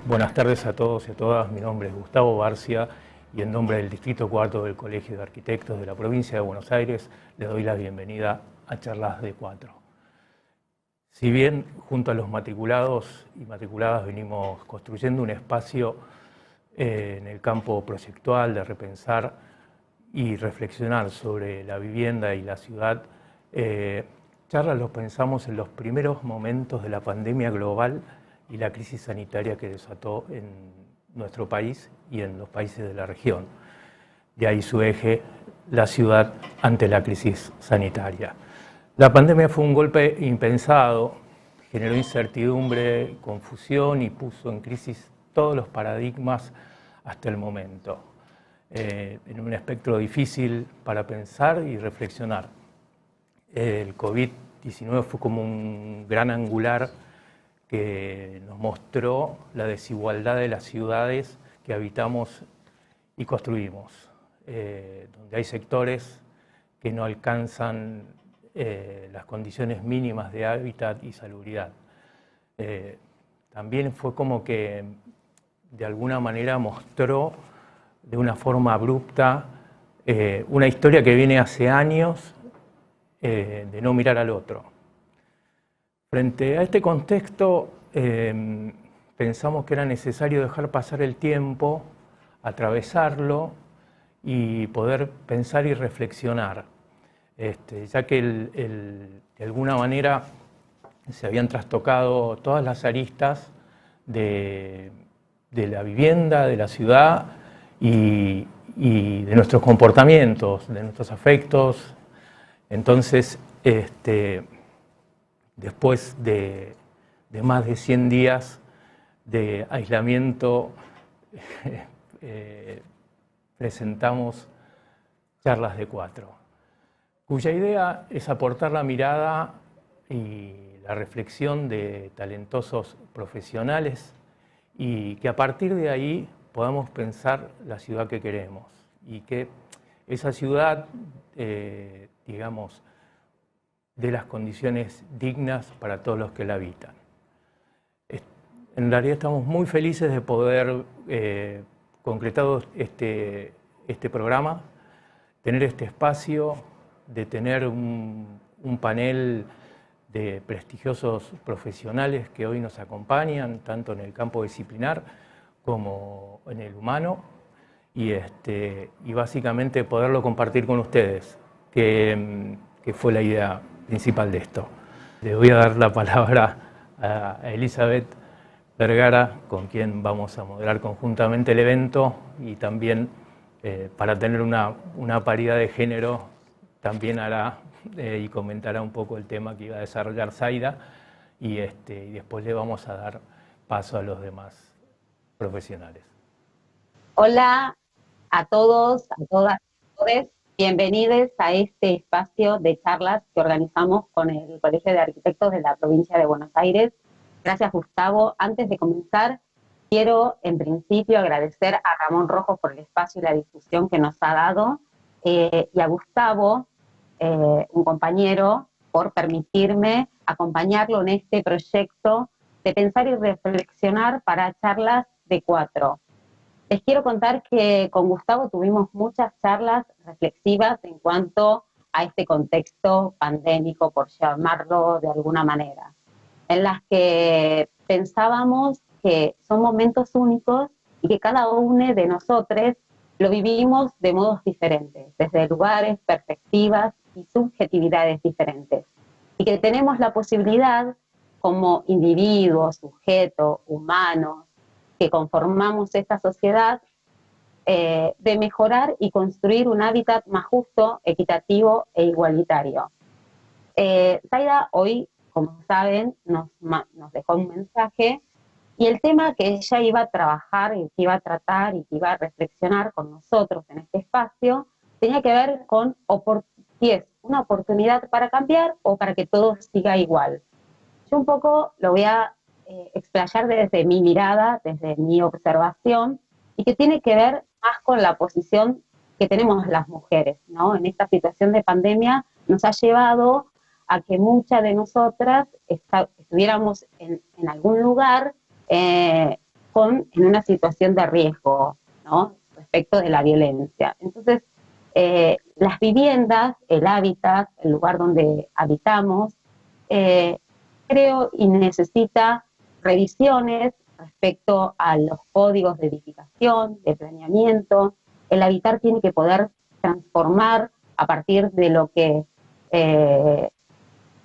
Buenas tardes a todos y a todas. Mi nombre es Gustavo Barcia y en nombre del Distrito Cuarto del Colegio de Arquitectos de la Provincia de Buenos Aires les doy la bienvenida a Charlas de Cuatro. Si bien junto a los matriculados y matriculadas venimos construyendo un espacio en el campo proyectual de repensar y reflexionar sobre la vivienda y la ciudad, Charlas los pensamos en los primeros momentos de la pandemia global y la crisis sanitaria que desató en nuestro país y en los países de la región. De ahí su eje, la ciudad ante la crisis sanitaria. La pandemia fue un golpe impensado, generó incertidumbre, confusión y puso en crisis todos los paradigmas hasta el momento, en un espectro difícil para pensar y reflexionar. El COVID-19 fue como un gran angular que nos mostró la desigualdad de las ciudades que habitamos y construimos, donde hay sectores que no alcanzan las condiciones mínimas de hábitat y salubridad. También fue como que de alguna manera mostró de una forma abrupta una historia que viene hace años de no mirar al otro. Frente a este contexto, pensamos que era necesario dejar pasar el tiempo, atravesarlo y poder pensar y reflexionar, ya que de alguna manera se habían trastocado todas las aristas de la vivienda, de la ciudad y de nuestros comportamientos, de nuestros afectos. Entonces, después de más de 100 días de aislamiento, presentamos Charlas de Cuatro, cuya idea es aportar la mirada y la reflexión de talentosos profesionales y que a partir de ahí podamos pensar la ciudad que queremos y que esa ciudad, digamos, de las condiciones dignas para todos los que la habitan. En realidad estamos muy felices de poder concretar este programa, tener este espacio, de tener un panel de prestigiosos profesionales que hoy nos acompañan, tanto en el campo disciplinar como en el humano, y básicamente poderlo compartir con ustedes, que fue la idea principal de esto. Le voy a dar la palabra a Elizabeth Vergara, con quien vamos a moderar conjuntamente el evento y también para tener una paridad de género también hará y comentará un poco el tema que iba a desarrollar Zaida y después le vamos a dar paso a los demás profesionales. Hola a todos, a todas, a todos. Bienvenidos a este espacio de charlas que organizamos con el Colegio de Arquitectos de la Provincia de Buenos Aires. Gracias, Gustavo. Antes de comenzar, quiero en principio agradecer a Ramón Rojo por el espacio y la difusión que nos ha dado, y a Gustavo, un compañero, por permitirme acompañarlo en este proyecto de pensar y reflexionar para Charlas de Cuatro. Les quiero contar que con Gustavo tuvimos muchas charlas reflexivas en cuanto a este contexto pandémico, por llamarlo de alguna manera, en las que pensábamos que son momentos únicos y que cada uno de nosotros lo vivimos de modos diferentes, desde lugares, perspectivas y subjetividades diferentes, y que tenemos la posibilidad como individuos, sujetos, humanos, que conformamos esta sociedad, de mejorar y construir un hábitat más justo, equitativo e igualitario. Zaida hoy, como saben, nos dejó un mensaje y el tema que ella iba a trabajar y que iba a tratar y que iba a reflexionar con nosotros en este espacio tenía que ver con si es una oportunidad para cambiar o para que todo siga igual. Yo un poco lo voy a explayar desde mi mirada, desde mi observación, y que tiene que ver más con la posición que tenemos las mujeres, ¿no? En esta situación de pandemia nos ha llevado a que muchas de nosotras estuviéramos en algún lugar en una situación de riesgo, ¿no? Respecto de la violencia. Entonces, las viviendas, el hábitat, el lugar donde habitamos, creo y necesita revisiones respecto a los códigos de edificación, de planeamiento. El habitar tiene que poder transformar a partir de lo que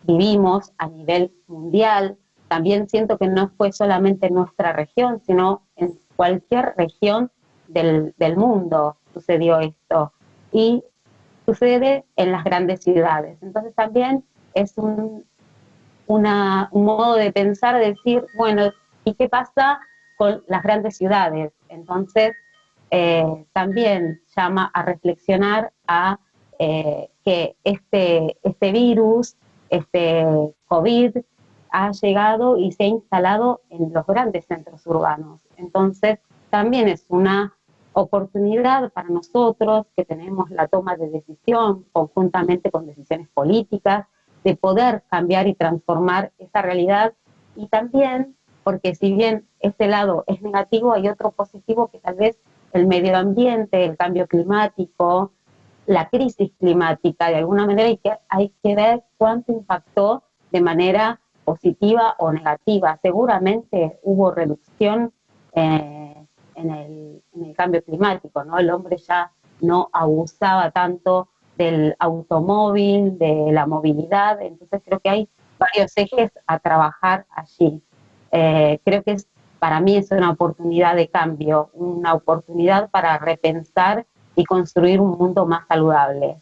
vivimos a nivel mundial. También siento que no fue solamente en nuestra región, sino en cualquier región del mundo sucedió esto. Y sucede en las grandes ciudades. Entonces también es un modo de pensar, de decir, bueno, ¿y qué pasa con las grandes ciudades? Entonces, también llama a reflexionar a que este virus, este COVID, ha llegado y se ha instalado en los grandes centros urbanos. Entonces, también es una oportunidad para nosotros que tenemos la toma de decisión conjuntamente con decisiones políticas, de poder cambiar y transformar esa realidad, y también porque si bien este lado es negativo, hay otro positivo, que tal vez el medio ambiente, el cambio climático, la crisis climática, de alguna manera hay que ver cuánto impactó de manera positiva o negativa. Seguramente hubo reducción en el cambio climático, ¿no? El hombre ya no abusaba tanto del automóvil, de la movilidad, entonces creo que hay varios ejes a trabajar allí. Creo que para mí es una oportunidad de cambio, una oportunidad para repensar y construir un mundo más saludable.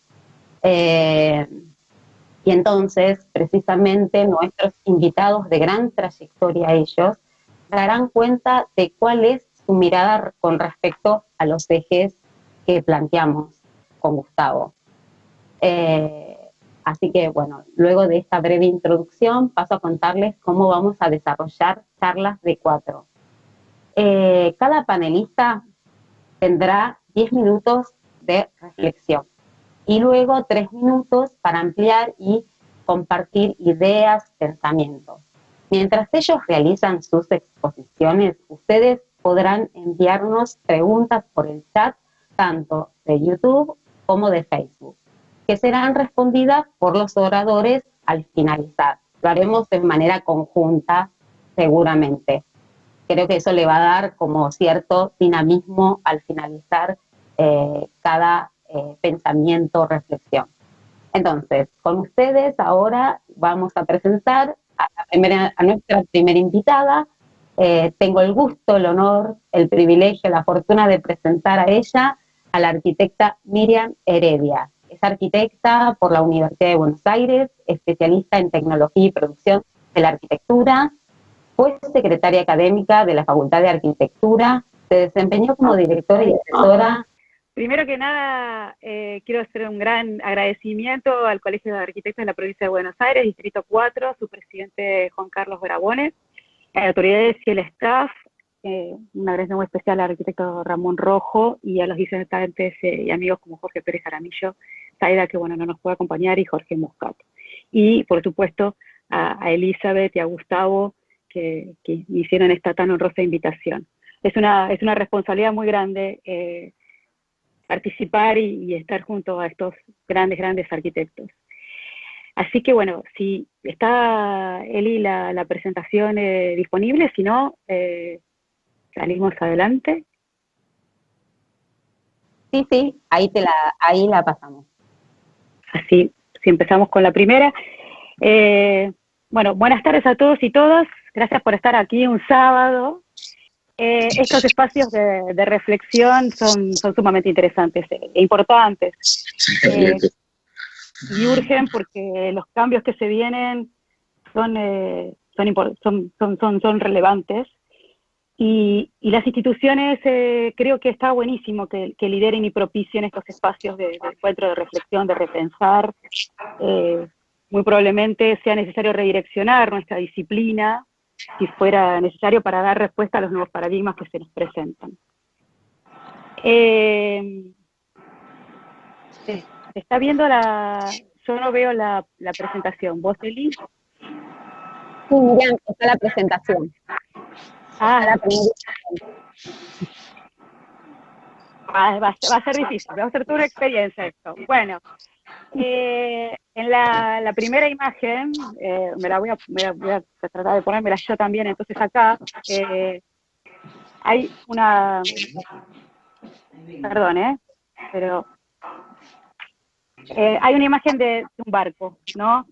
Y entonces, precisamente, nuestros invitados de gran trayectoria, ellos, darán cuenta de cuál es su mirada con respecto a los ejes que planteamos con Gustavo. Así que, bueno, luego de esta breve introducción, paso a contarles cómo vamos a desarrollar charlas de 4. Cada panelista tendrá 10 minutos de reflexión y luego 3 minutos para ampliar y compartir ideas, pensamientos. Mientras ellos realizan sus exposiciones, ustedes podrán enviarnos preguntas por el chat, tanto de YouTube como de Facebook, que serán respondidas por los oradores al finalizar. Lo haremos de manera conjunta, seguramente. Creo que eso le va a dar como cierto dinamismo al finalizar cada pensamiento, reflexión. Entonces, con ustedes ahora vamos a presentar a nuestra primera invitada. Tengo el gusto, el honor, el privilegio, la fortuna de presentar a ella, a la arquitecta Miriam Heredia. Es arquitecta por la Universidad de Buenos Aires, especialista en tecnología y producción de la arquitectura, fue secretaria académica de la Facultad de Arquitectura, se desempeñó como directora y asesora. Primero que nada, quiero hacer un gran agradecimiento al Colegio de Arquitectos de la Provincia de Buenos Aires, Distrito 4, su presidente Juan Carlos Brabones, a las autoridades y el staff, un agradecimiento muy especial al arquitecto Ramón Rojo y a los disertantes y amigos como Jorge Pérez Jaramillo, Zaida, que bueno, no nos puede acompañar, y Jorge Moscato. Y por supuesto a Elizabeth y a Gustavo, que me hicieron esta tan honrosa invitación. Es una responsabilidad muy grande participar y estar junto a estos grandes arquitectos. Así que bueno, si está Eli la presentación disponible, si no, salimos adelante. Sí, ahí la pasamos. Así, si empezamos con la primera. Bueno, buenas tardes a todos y todas. Gracias por estar aquí un sábado. Estos espacios de reflexión son sumamente interesantes e importantes. Y urgen porque los cambios que se vienen son relevantes. Y las instituciones creo que está buenísimo que lideren y propicien estos espacios de encuentro, de reflexión, de repensar. Muy probablemente sea necesario redireccionar nuestra disciplina, si fuera necesario, para dar respuesta a los nuevos paradigmas que se nos presentan. Se está viendo yo no veo la presentación. ¿Vos, Eli? Sí, Miriam, está la presentación. Ah, va a ser difícil, va a ser toda una experiencia esto. Bueno, en la primera imagen, voy a tratar de ponérmela yo también, entonces acá hay una, perdón, pero hay una imagen de un barco, ¿no?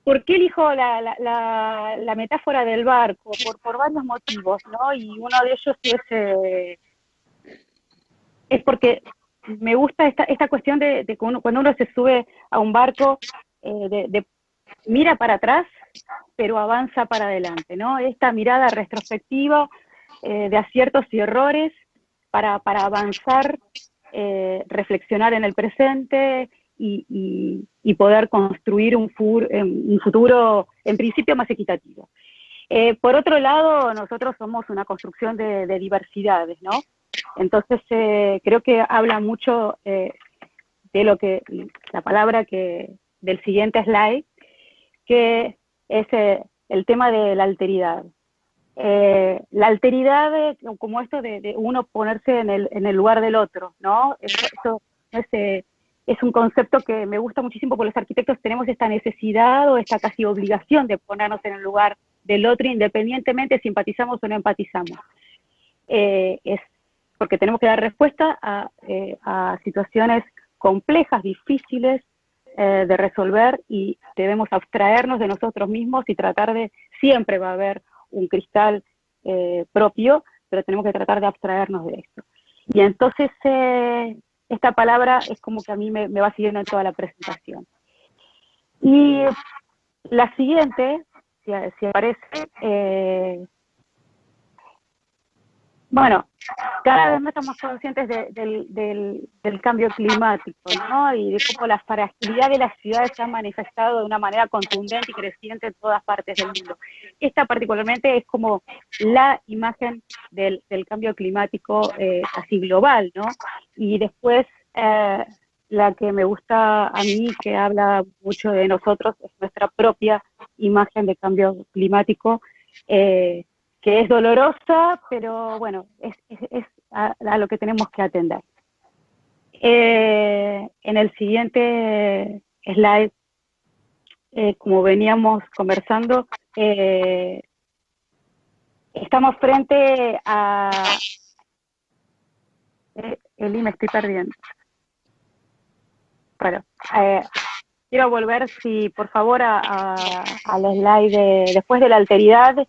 ¿Por qué elijo la metáfora del barco? Por varios motivos, ¿no? Y uno de ellos es porque me gusta esta cuestión de cuando uno se sube a un barco, mira para atrás, pero avanza para adelante, ¿no? Esta mirada retrospectiva de aciertos y errores para avanzar, reflexionar en el presente y poder construir un futuro, en principio, más equitativo. Por otro lado, nosotros somos una construcción de diversidades, ¿no? Entonces, creo que habla mucho de lo que, la palabra del siguiente slide, que es el tema de la alteridad. La alteridad, como esto de uno ponerse en el lugar del otro, ¿no? Eso es un concepto que me gusta muchísimo porque los arquitectos tenemos esta necesidad o esta casi obligación de ponernos en el lugar del otro, independientemente si empatizamos o no empatizamos. Es porque tenemos que dar respuesta a situaciones complejas, difíciles de resolver, y debemos abstraernos de nosotros mismos y tratar siempre va a haber un cristal propio, pero tenemos que tratar de abstraernos de esto. Y entonces esta palabra es como que a mí me va siguiendo en toda la presentación. Y la siguiente, si aparece, bueno, cada vez más estamos conscientes del cambio climático, ¿no? Y de cómo la fragilidad de las ciudades se ha manifestado de una manera contundente y creciente en todas partes del mundo. Esta particularmente es como la imagen del cambio climático así global, ¿no? Y después la que me gusta a mí, que habla mucho de nosotros, es nuestra propia imagen de cambio climático, que es dolorosa, pero bueno, es a lo que tenemos que atender. En el siguiente slide, como veníamos conversando, estamos frente a... Eli, me estoy perdiendo. Bueno, quiero volver, si por favor, al slide después de la alteridad.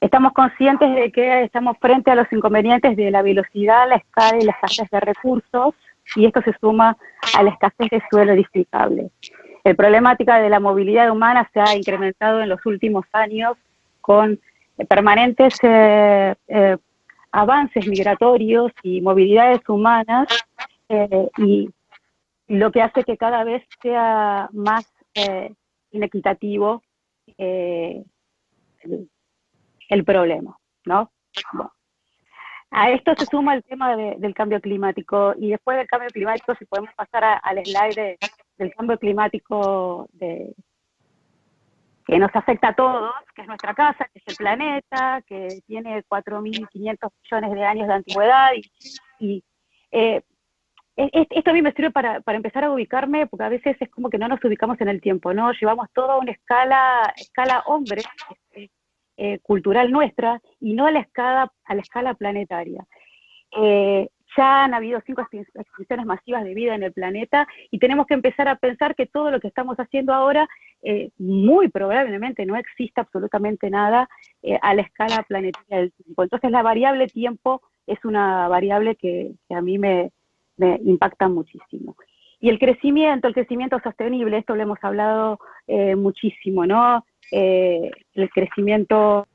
Estamos conscientes de que estamos frente a los inconvenientes de la velocidad, la escala y la escasez de recursos, y esto se suma a la escasez de suelo edificable. La problemática de la movilidad humana se ha incrementado en los últimos años con permanentes avances migratorios y movilidades humanas, y lo que hace que cada vez sea más inequitativo el problema, ¿no? Bueno, a esto se suma el tema del cambio climático, y después del cambio climático, si podemos pasar al slide del cambio climático que nos afecta a todos, que es nuestra casa, que es el planeta, que tiene 4.500 millones de años de antigüedad, y esto a mí me sirve para empezar a ubicarme, porque a veces es como que no nos ubicamos en el tiempo, ¿no? Llevamos toda una escala hombre, cultural nuestra, y no a la escala planetaria. Ya han habido 5 extinciones masivas de vida en el planeta, y tenemos que empezar a pensar que todo lo que estamos haciendo ahora, muy probablemente no exista absolutamente nada a la escala planetaria del tiempo. Entonces la variable tiempo es una variable que a mí me impacta muchísimo. Y el crecimiento sostenible, esto lo hemos hablado muchísimo, ¿no? El crecimiento,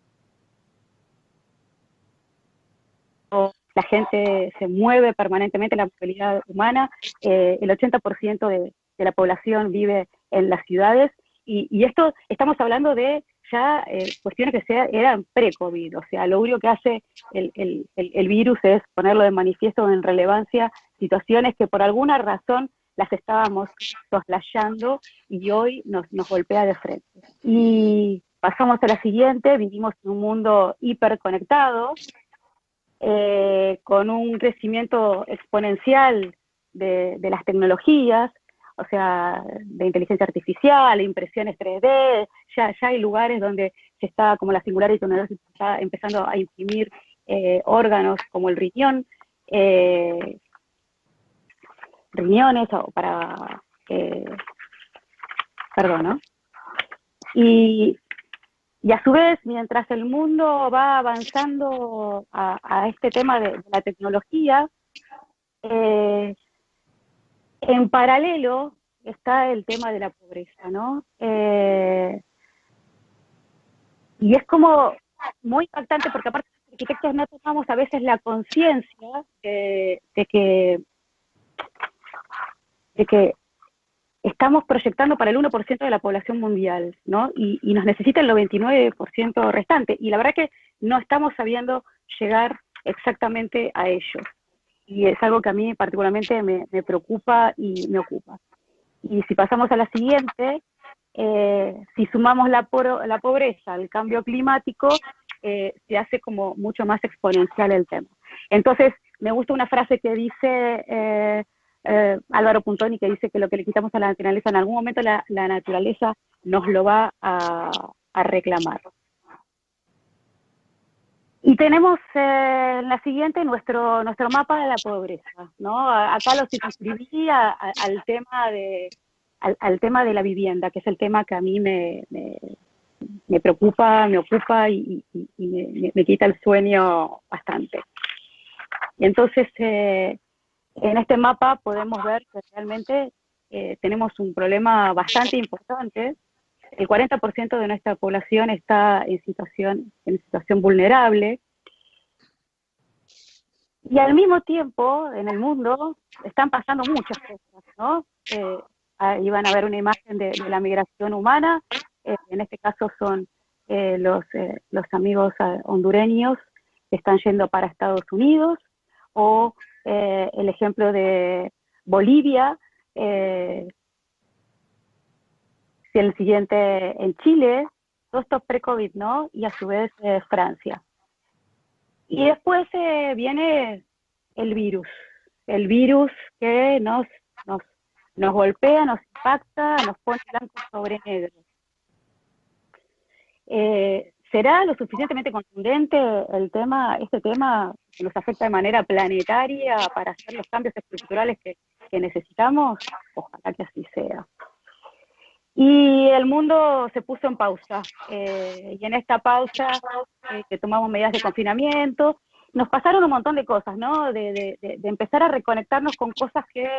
la gente se mueve permanentemente, la movilidad humana, el 80% de la población vive en las ciudades, y esto estamos hablando de ya cuestiones que eran pre-COVID, o sea, lo único que hace el virus es ponerlo de manifiesto en relevancia situaciones que por alguna razón las estábamos soslayando y hoy nos golpea de frente. Y pasamos a la siguiente, vivimos en un mundo hiperconectado, con un crecimiento exponencial de las tecnologías, o sea, de inteligencia artificial, impresiones 3D, ya hay lugares donde se está, como la Singularity University, está empezando a imprimir órganos como el riñón, riñones o para, perdón, ¿no? Y a su vez, mientras el mundo va avanzando a este tema de la tecnología, en paralelo está el tema de la pobreza, ¿no? Y es como muy impactante porque aparte los arquitectos no tomamos a veces la conciencia de que estamos proyectando para el 1% de la población mundial, ¿no? Y nos necesita el 99% restante. Y la verdad que no estamos sabiendo llegar exactamente a ello. Y es algo que a mí particularmente me preocupa y me ocupa. Y si pasamos a la siguiente, si sumamos la pobreza al cambio climático, se hace como mucho más exponencial el tema. Entonces, me gusta una frase que dice Álvaro Puntoni, que dice que lo que le quitamos a la naturaleza, en algún momento la naturaleza nos lo va a reclamar. Y tenemos en la siguiente nuestro mapa de la pobreza, ¿no? Acá lo circunscribí al tema de la vivienda, que es el tema que a mí me preocupa, me ocupa y me quita el sueño bastante. Y entonces, en este mapa podemos ver que realmente tenemos un problema bastante importante. El 40% de nuestra población está en situación vulnerable. Y al mismo tiempo, en el mundo, están pasando muchas cosas, ¿no? Ahí van a ver una imagen de la migración humana. En este caso son los amigos hondureños que están yendo para Estados Unidos, o el ejemplo de Bolivia, el siguiente en Chile, todo esto pre-COVID, ¿no? Y a su vez Francia. Y después viene el virus que nos golpea, nos impacta, nos pone blanco sobre negro. ¿Será lo suficientemente contundente este tema que nos afecta de manera planetaria para hacer los cambios estructurales que necesitamos? Ojalá que así sea. Y el mundo se puso en pausa, y en esta pausa que tomamos medidas de confinamiento, nos pasaron un montón de cosas, ¿no? De empezar a reconectarnos con cosas que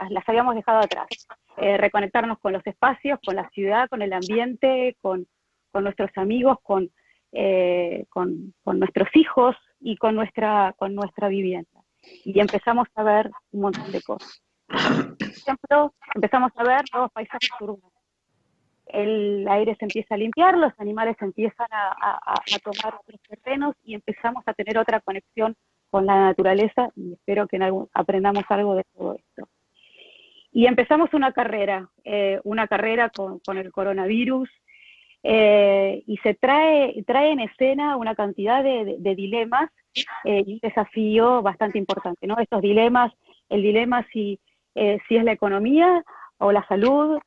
las habíamos dejado atrás. Reconectarnos con los espacios, con la ciudad, con el ambiente, con nuestros amigos, con nuestros hijos y con nuestra vivienda. Y empezamos a ver un montón de cosas. Por ejemplo, empezamos a ver nuevos paisajes urbanos. El aire se empieza a limpiar, los animales empiezan a tomar otros terrenos y empezamos a tener otra conexión con la naturaleza, y espero que aprendamos algo de todo esto. Y empezamos una carrera con el coronavirus, y se trae en escena una cantidad de dilemas y un desafío bastante importante, ¿no? Estos dilemas, el dilema si es la economía o la salud,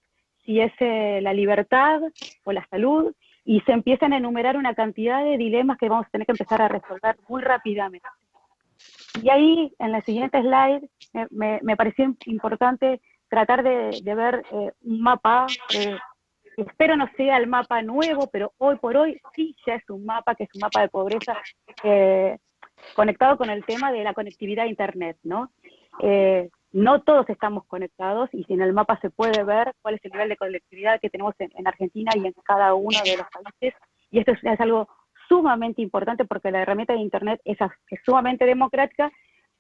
si es la libertad o la salud, y se empiezan a enumerar una cantidad de dilemas que vamos a tener que empezar a resolver muy rápidamente. Y ahí, en la siguiente slide, me pareció importante tratar de ver un mapa, espero no sea el mapa nuevo, pero hoy por hoy sí ya es un mapa, que es un mapa de pobreza conectado con el tema de la conectividad a Internet, ¿no? No todos estamos conectados, y en el mapa se puede ver cuál es el nivel de conectividad que tenemos en Argentina y en cada uno de los países, y esto es algo sumamente importante porque la herramienta de Internet es sumamente democrática.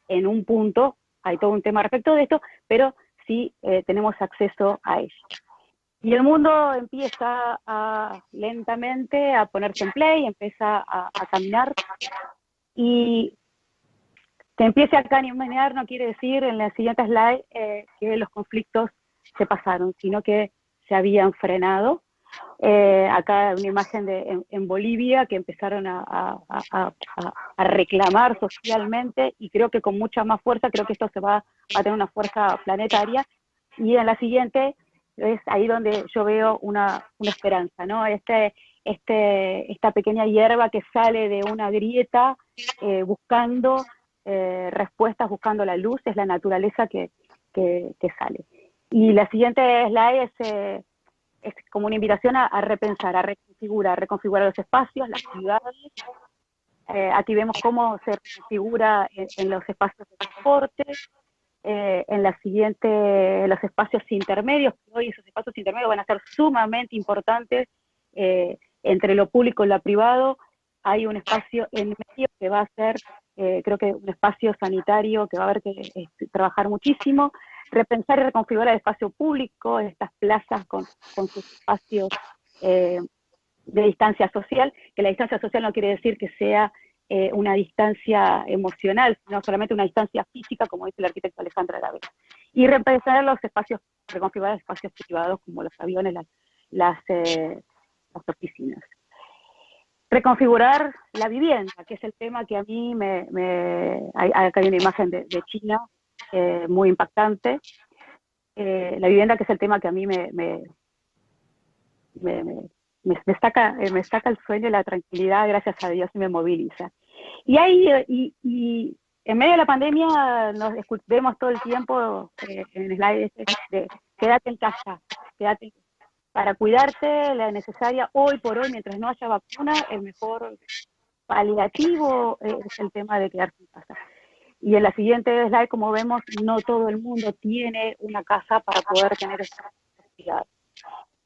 En un punto hay todo un tema respecto de esto, pero sí tenemos acceso a ello. Y el mundo empieza lentamente a ponerse en play, empieza a caminar, y que empiece a caminar no quiere decir en la siguiente slide que los conflictos se pasaron, sino que se habían frenado. Acá una imagen en Bolivia que empezaron a reclamar socialmente, y creo que con mucha más fuerza. Creo que esto va a tener una fuerza planetaria. Y en la siguiente es ahí donde yo veo una esperanza, ¿no? Esta pequeña hierba que sale de una grieta buscando respuestas, buscando la luz, es la naturaleza que sale. Y la siguiente slide es como una invitación a repensar, a reconfigurar los espacios, las ciudades. Aquí vemos cómo se reconfigura en los espacios de transporte, en la siguiente, los espacios intermedios, que hoy esos espacios intermedios van a ser sumamente importantes, entre lo público y lo privado. Hay un espacio en medio que va a ser, creo que un espacio sanitario que va a haber que trabajar muchísimo, repensar y reconfigurar el espacio público, estas plazas con sus espacios de distancia social, que la distancia social no quiere decir que sea una distancia emocional, sino solamente una distancia física, como dice el arquitecto Alejandro Aravena. Y repensar los espacios, reconfigurar espacios privados como los aviones, las oficinas. Reconfigurar la vivienda, que es el tema que a mí acá hay una imagen de China muy impactante. La vivienda, que es el tema que a mí me saca el sueño y la tranquilidad, gracias a Dios, y me moviliza. Y y en medio de la pandemia nos vemos todo el tiempo en slides de quédate en casa, quédate para cuidarte, la necesaria hoy por hoy, mientras no haya vacuna, el mejor paliativo es el tema de quedarse en casa. Y en la siguiente slide, como vemos, no todo el mundo tiene una casa para poder tener esta actividad.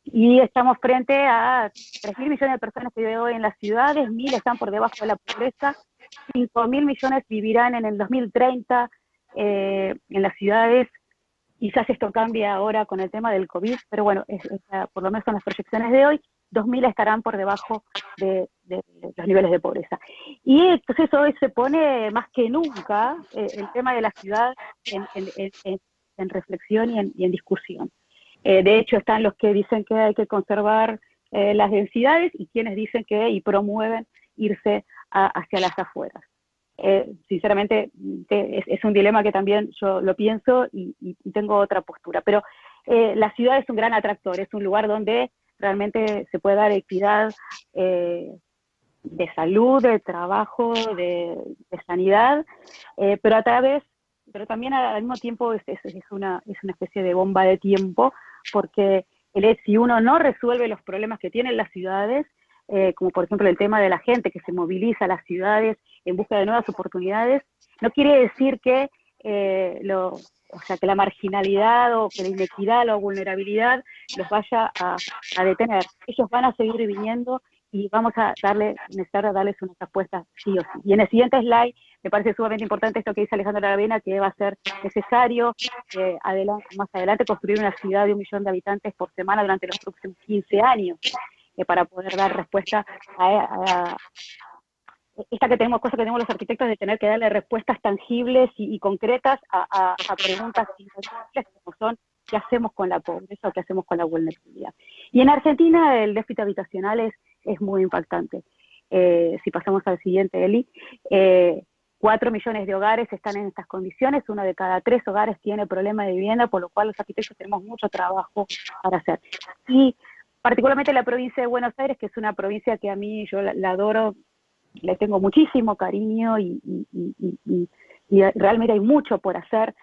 Y estamos frente a 3.000 millones de personas que viven hoy en las ciudades, 1.000 están por debajo de la pobreza, 5.000 millones vivirán en el 2030 en las ciudades. Quizás esto cambia ahora con el tema del COVID, pero bueno, por lo menos son las proyecciones de hoy, 2.000 estarán por debajo de los niveles de pobreza. Y entonces hoy se pone más que nunca el tema de la ciudad en reflexión y en discusión. De hecho, están los que dicen que hay que conservar las densidades y quienes dicen y promueven irse hacia las afueras. Sinceramente, es un dilema que también yo lo pienso y tengo otra postura. Pero la ciudad es un gran atractor, es un lugar donde realmente se puede dar equidad de salud, de trabajo, de sanidad, pero también al mismo tiempo es una especie de bomba de tiempo, porque si uno no resuelve los problemas que tienen las ciudades, como por ejemplo el tema de la gente que se moviliza a las ciudades en busca de nuevas oportunidades, no quiere decir que que la marginalidad o que la inequidad o la vulnerabilidad los vaya a detener. Ellos van a seguir viniendo y vamos a necesitar darles una respuesta sí o sí. Y en el siguiente slide me parece sumamente importante esto que dice Alejandro Aravena, que va a ser necesario más adelante construir una ciudad de 1 millón de habitantes por semana durante los próximos 15 años, para poder dar respuesta a cosa que tenemos los arquitectos, de tener que darle respuestas tangibles y concretas a preguntas intangibles como son ¿qué hacemos con la pobreza o qué hacemos con la vulnerabilidad? Y en Argentina el déficit habitacional es muy impactante. Si pasamos al siguiente, Eli, 4 millones de hogares están en estas condiciones, 1 de cada 3 hogares tiene problema de vivienda, por lo cual los arquitectos tenemos mucho trabajo para hacer. Y particularmente la provincia de Buenos Aires, que es una provincia que a mí yo la adoro, le tengo muchísimo cariño y realmente hay mucho por hacer.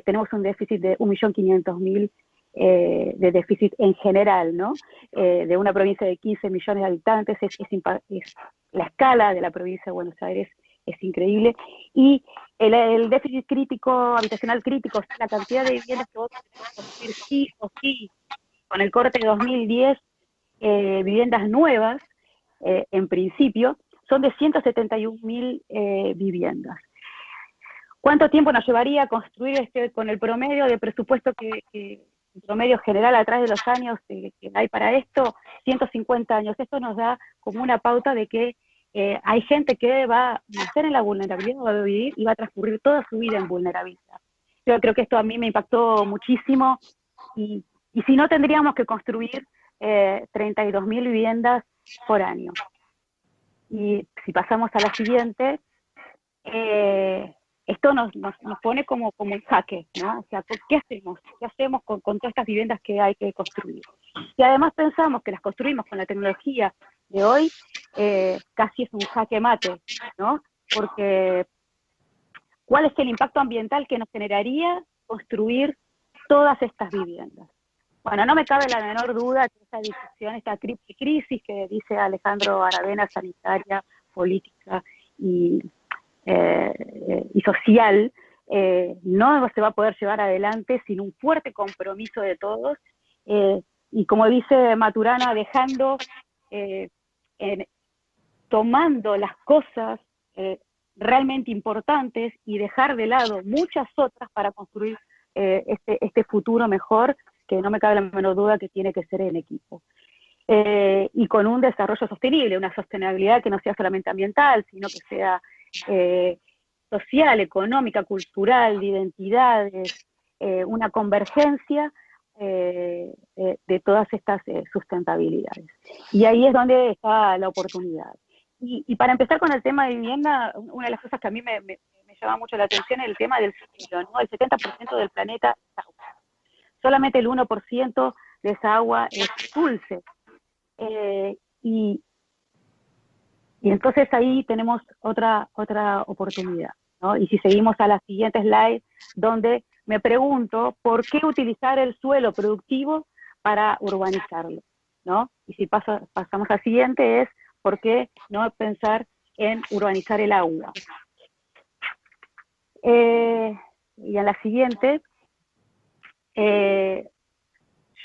Tenemos un déficit de 1.500.000 de déficit en general, ¿no? De una provincia de 15 millones de habitantes, la escala de la provincia de Buenos Aires es increíble. Y el déficit habitacional crítico, la cantidad de viviendas que vos tenés que construir sí o sí, con el corte de 2010, viviendas nuevas, en principio, son de 171.000 viviendas. ¿Cuánto tiempo nos llevaría a construir con el promedio de presupuesto el promedio general a través de los años que hay para esto? 150 años. Esto nos da como una pauta de que hay gente que va a nacer en la vulnerabilidad, va a vivir y va a transcurrir toda su vida en vulnerabilidad. Yo creo que esto a mí me impactó muchísimo, y si no, tendríamos que construir 32.000 viviendas por año. Y si pasamos a la siguiente, esto nos pone como en jaque, ¿no? O sea, ¿qué hacemos? ¿Qué hacemos con todas estas viviendas que hay que construir? Si además pensamos que las construimos con la tecnología de hoy, casi es un jaque mate, ¿no? Porque ¿cuál es el impacto ambiental que nos generaría construir todas estas viviendas? Bueno, no me cabe la menor duda que esta discusión, esta crisis que dice Alejandro Aravena, sanitaria, política y social, no se va a poder llevar adelante sin un fuerte compromiso de todos, y como dice Maturana, tomando las cosas realmente importantes y dejar de lado muchas otras para construir este futuro mejor, que no me cabe la menor duda que tiene que ser en equipo. Y con un desarrollo sostenible, una sostenibilidad que no sea solamente ambiental, sino que sea social, económica, cultural, de identidades, una convergencia de todas estas sustentabilidades. Y ahí es donde está la oportunidad. Y para empezar con el tema de vivienda, una de las cosas que a mí me llama mucho la atención es el tema del suelo, ¿no? El 70% del planeta es agua. Solamente el 1% de esa agua es dulce. Y entonces ahí tenemos otra oportunidad, ¿no? Y si seguimos a la siguiente slide, donde me pregunto por qué utilizar el suelo productivo para urbanizarlo, ¿no? Y si pasamos al siguiente, es por qué no pensar en urbanizar el agua. Y en la siguiente,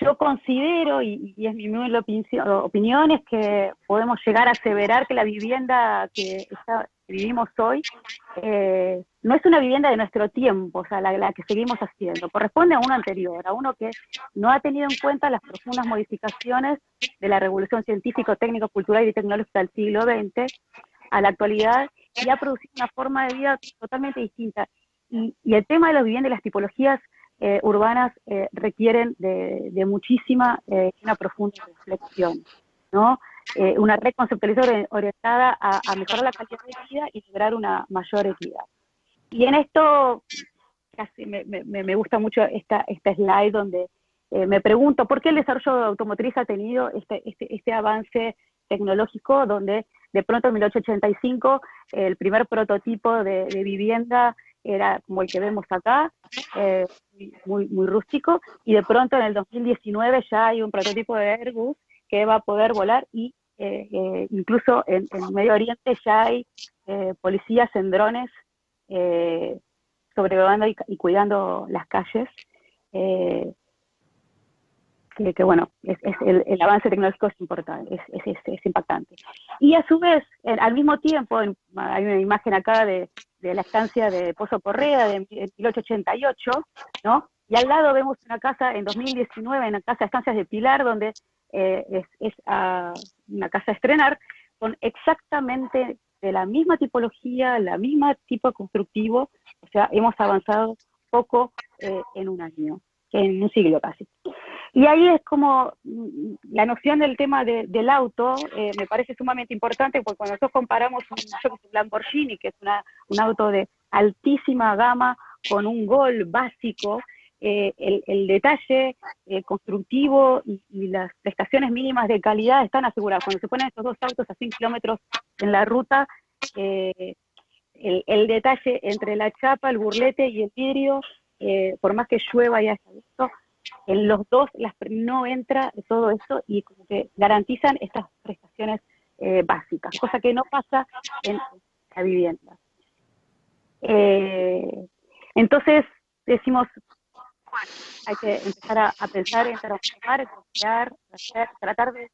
yo considero, y es mi humilde opinión, es que podemos llegar a aseverar que la vivienda que vivimos hoy no es una vivienda de nuestro tiempo, o sea, la que seguimos haciendo. Corresponde a uno anterior, a uno que no ha tenido en cuenta las profundas modificaciones de la revolución científico, técnico, cultural y tecnológica del siglo XX a la actualidad, y ha producido una forma de vida totalmente distinta. Y el tema de las viviendas y las tipologías urbanas requieren de muchísima y una profunda reflexión, ¿no? Una reconceptualización orientada a mejorar la calidad de vida y lograr una mayor equidad. Y en esto casi me gusta mucho esta slide donde me pregunto por qué el desarrollo automotriz ha tenido este avance tecnológico, donde de pronto en 1885 el primer prototipo de vivienda era como el que vemos acá, muy rústico, y de pronto en el 2019 ya hay un prototipo de Airbus que va a poder volar, y incluso en Medio Oriente ya hay policías en drones sobrevolando y cuidando las calles, que bueno, el avance tecnológico es importante, es impactante. Y a su vez, al mismo tiempo, hay una imagen acá de la estancia de Pozo Correa de 1888, ¿no? Y al lado vemos una casa en 2019, en la casa de estancias de Pilar, donde es una casa a estrenar, con exactamente de la misma tipología, la misma tipo constructivo, o sea, hemos avanzado poco en un año, en un siglo casi. Y ahí es como la noción del tema del auto me parece sumamente importante, porque cuando nosotros comparamos un Lamborghini, que es un auto de altísima gama, con un Gol básico, el detalle constructivo y las prestaciones mínimas de calidad están aseguradas. Cuando se ponen estos dos autos a 100 kilómetros en la ruta, el detalle entre la chapa, el burlete y el vidrio, por más que llueva y haya visto, en los dos no entra todo esto, y como que garantizan estas prestaciones básicas, cosa que no pasa en la vivienda. Entonces decimos, bueno, hay que empezar a pensar en transformar, en crear, tratar de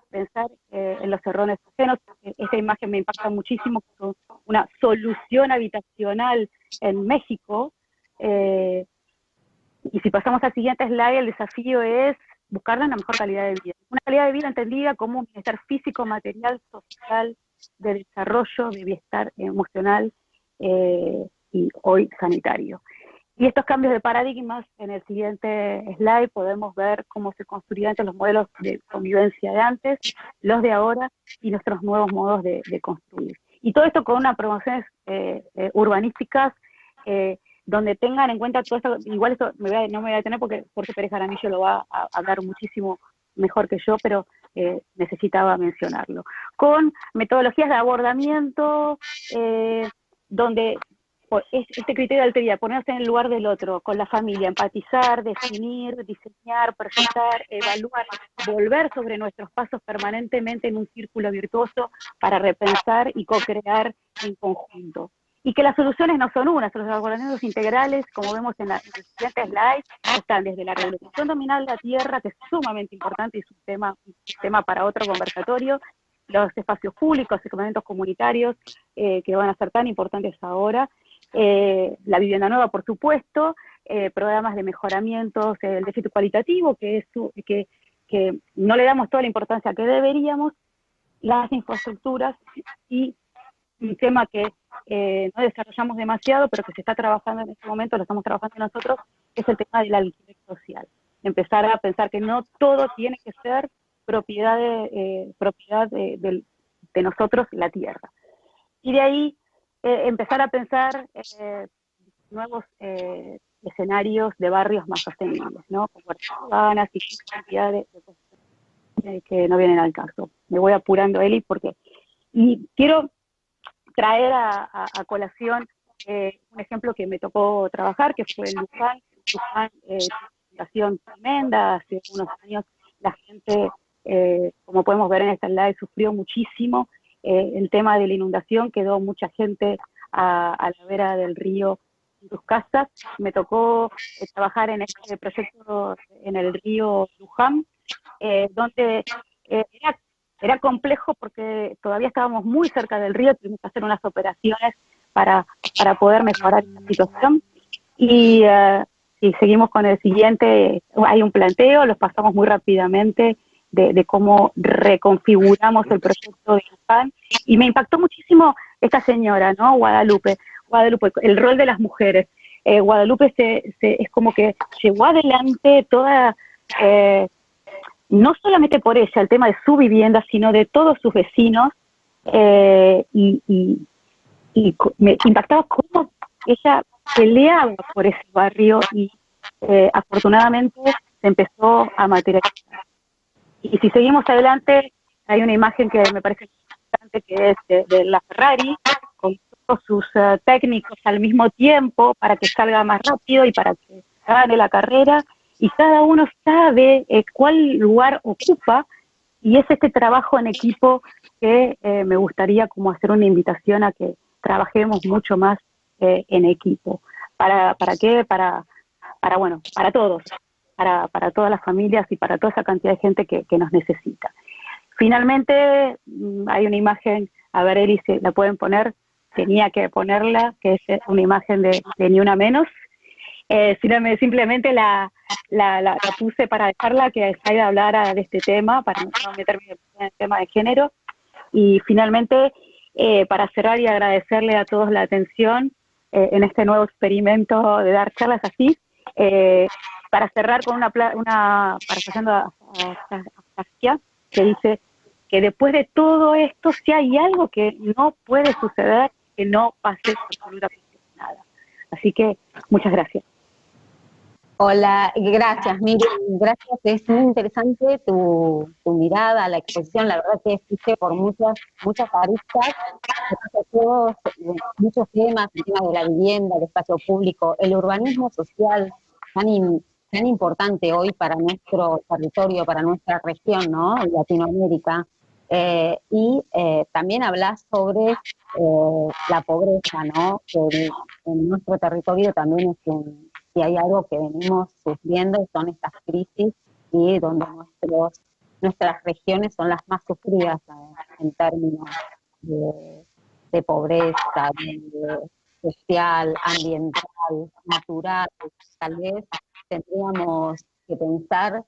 pensar en los errores ajenos. Esta imagen me impacta muchísimo, con una solución habitacional en México. Y si pasamos al siguiente slide, el desafío es buscar una mejor calidad de vida. Una calidad de vida entendida como un bienestar físico, material, social de desarrollo, de bienestar emocional y hoy sanitario. Y estos cambios de paradigmas, en el siguiente slide podemos ver cómo se construían entre los modelos de convivencia de antes, los de ahora y nuestros nuevos modos de construir. Y todo esto con unas promociones urbanísticas donde tengan en cuenta todo esto. Igual esto no me voy a detener porque Jorge Pérez Jaramillo lo va a hablar muchísimo mejor que yo, pero necesitaba mencionarlo. Con metodologías de abordamiento, donde este criterio de alteridad, ponerse en el lugar del otro, con la familia, empatizar, definir, diseñar, presentar, evaluar, volver sobre nuestros pasos permanentemente en un círculo virtuoso para repensar y co-crear en conjunto. Y que las soluciones no son unas, los abordamientos integrales, como vemos en el siguiente slide, están desde la regulación dominal de la tierra, que es sumamente importante y es un tema para otro conversatorio, los espacios públicos, equipamientos comunitarios, que van a ser tan importantes ahora, la vivienda nueva, por supuesto, programas de mejoramientos, el déficit cualitativo, que no le damos toda la importancia que deberíamos, las infraestructuras y un tema que no desarrollamos demasiado, pero que se está trabajando en este momento, lo estamos trabajando nosotros, es el tema del alquiler social. Empezar a pensar que no todo tiene que ser propiedad de nosotros, la tierra. Y de ahí empezar a pensar nuevos escenarios de barrios más sostenibles, ¿no? Con huertas urbanas y cantidad de cosas que no vienen al caso. Me voy apurando, Eli, porque... Y quiero traer a colación un ejemplo que me tocó trabajar, que fue en Luján. Luján, una situación tremenda, hace unos años la gente, como podemos ver en esta slide, sufrió muchísimo el tema de la inundación, quedó mucha gente a la vera del río en sus casas. Me tocó trabajar en este proyecto en el río Luján, donde era complejo porque todavía estábamos muy cerca del río, tuvimos que hacer unas operaciones para poder mejorar esta situación. Y seguimos con el siguiente, hay un planteo, los pasamos muy rápidamente, de cómo reconfiguramos el proyecto de Luján. Y me impactó muchísimo esta señora, ¿no? Guadalupe, el rol de las mujeres. Guadalupe es como que llevó adelante toda... no solamente por ella, el tema de su vivienda, sino de todos sus vecinos, y me impactaba cómo ella peleaba por ese barrio y afortunadamente se empezó a materializar. Y si seguimos adelante, hay una imagen que me parece importante, que es de la Ferrari, con todos sus técnicos al mismo tiempo para que salga más rápido y para que gane la carrera, y cada uno sabe cuál lugar ocupa, y es este trabajo en equipo que me gustaría como hacer una invitación a que trabajemos mucho más en equipo. ¿Para qué? Para todos, para todas las familias y para toda esa cantidad de gente que nos necesita. Finalmente, hay una imagen, a ver, Eli, si la pueden poner, tenía que ponerla, que es una imagen de Ni Una Menos. Simplemente la puse para dejarla, que Zaida hablara de este tema, para no meterme en el tema de género. Y finalmente, para cerrar y agradecerle a todos la atención en este nuevo experimento de dar charlas así, para cerrar con parafraseando a Saskia, que dice que después de todo esto, si hay algo que no puede suceder, que no pase absolutamente nada. Así que, muchas gracias. Hola, gracias, Miri, gracias, es muy interesante tu mirada, la exposición, la verdad que fuiste por muchas aristas, muchos temas, el tema de la vivienda, el espacio público, el urbanismo social, tan importante hoy para nuestro territorio, para nuestra región, ¿no?, Latinoamérica, y también hablas sobre la pobreza, ¿no?, que en nuestro territorio también es si hay algo que venimos sufriendo son estas crisis, y donde nuestras regiones son las más sufridas en términos de pobreza, social, ambiental, natural. Tal vez tendríamos que pensar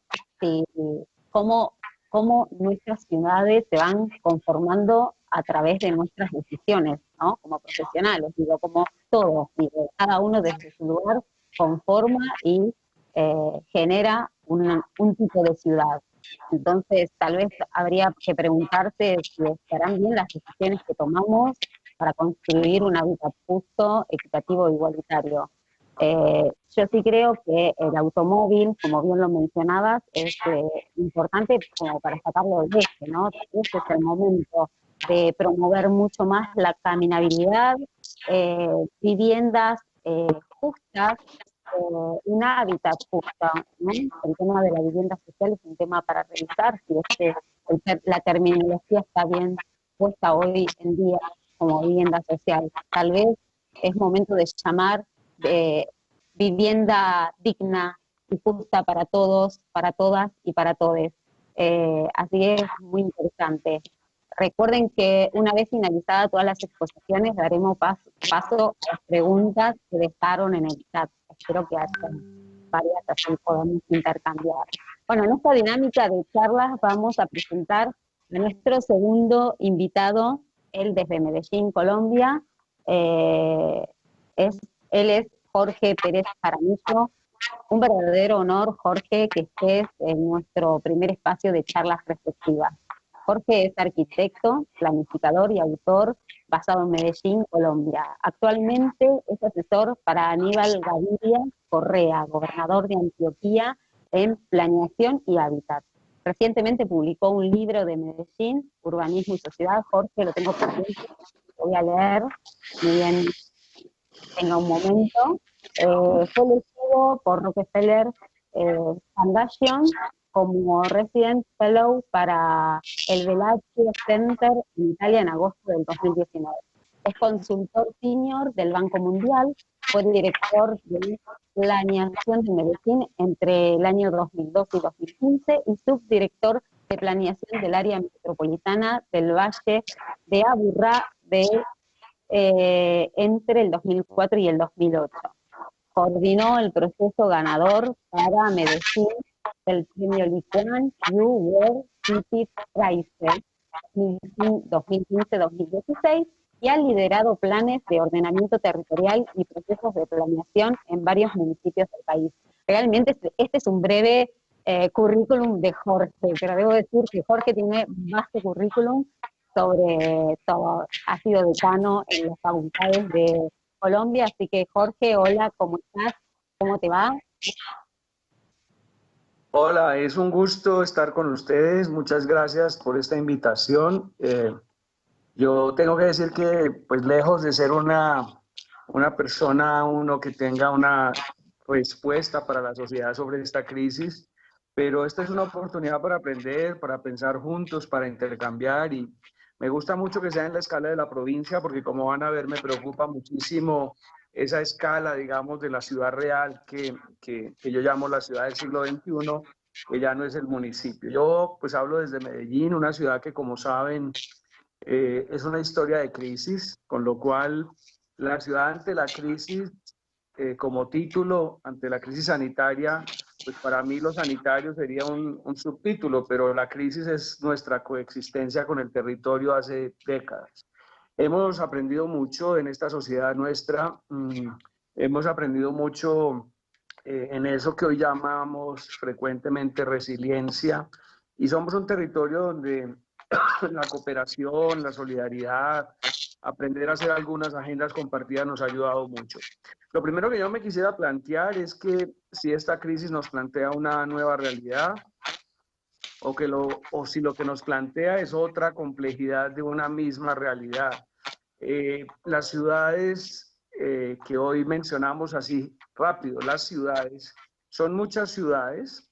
cómo nuestras ciudades se van conformando a través de nuestras decisiones, ¿no? Como profesionales, digo, como todos, digo, cada uno desde su lugar conforma y genera un tipo de ciudad. Entonces, tal vez habría que preguntarse si estarán bien las decisiones que tomamos para construir un hábitat justo, equitativo e igualitario. Yo sí creo que el automóvil, como bien lo mencionabas, es importante como para sacarlo del eje, ¿no? Ese es el momento de promover mucho más la caminabilidad, viviendas justas, un hábitat justo, ¿no? El tema de la vivienda social es un tema para revisar si la terminología está bien puesta hoy en día como vivienda social. Tal vez es momento de llamar vivienda digna y justa para todos, para todas y para todes. Así es muy interesante. Recuerden que una vez finalizadas todas las exposiciones daremos paso a las preguntas que dejaron en el chat. Espero que haya varias, así podamos intercambiar. Bueno, en esta dinámica de charlas vamos a presentar a nuestro segundo invitado, él desde Medellín, Colombia. Él es Jorge Pérez Jaramillo. Un verdadero honor, Jorge, que estés en nuestro primer espacio de charlas reflexivas. Jorge es arquitecto, planificador y autor basado en Medellín, Colombia. Actualmente es asesor para Aníbal Gaviria Correa, gobernador de Antioquia, en planeación y hábitat. Recientemente publicó un libro de Medellín, Urbanismo y Sociedad. Jorge, lo tengo presente, lo voy a leer, ni bien tenga un momento. Fue elegido por Rockefeller Foundation como Resident Fellow para el Bellagio Center en Italia en agosto del 2019. Es consultor senior del Banco Mundial, fue director de planeación de Medellín entre el año 2002 y 2015 y subdirector de planeación del área metropolitana del Valle de Aburrá entre el 2004 y el 2008. Coordinó el proceso ganador para Medellín del premio Licuan You World City Prize 2015-2016 y ha liderado planes de ordenamiento territorial y procesos de planeación en varios municipios del país. Realmente este es un breve currículum de Jorge, pero debo decir que Jorge tiene vasto currículum sobre todo, ha sido decano en las facultades de Colombia, así que Jorge, hola, ¿cómo estás? ¿Cómo te va? Hola, es un gusto estar con ustedes. Muchas gracias por esta invitación. Yo tengo que decir que, pues lejos de ser una persona, uno que tenga una respuesta para la sociedad sobre esta crisis, pero esta es una oportunidad para aprender, para pensar juntos, para intercambiar y me gusta mucho que sea en la escala de la provincia porque como van a ver me preocupa muchísimo esa escala, digamos, de la ciudad real que yo llamo la ciudad del siglo XXI, que ya no es el municipio. Yo pues hablo desde Medellín, una ciudad que como saben es una historia de crisis, con lo cual la ciudad ante la crisis, como título, ante la crisis sanitaria, pues para mí lo sanitario sería un subtítulo, pero la crisis es nuestra coexistencia con el territorio hace décadas. Hemos aprendido mucho en esta sociedad nuestra, hemos aprendido mucho en eso que hoy llamamos frecuentemente resiliencia, y somos un territorio donde la cooperación, la solidaridad, aprender a hacer algunas agendas compartidas nos ha ayudado mucho. Lo primero que yo me quisiera plantear es que si esta crisis nos plantea una nueva realidad o si lo que nos plantea es otra complejidad de una misma realidad. Las ciudades que hoy mencionamos así rápido, las ciudades, son muchas ciudades,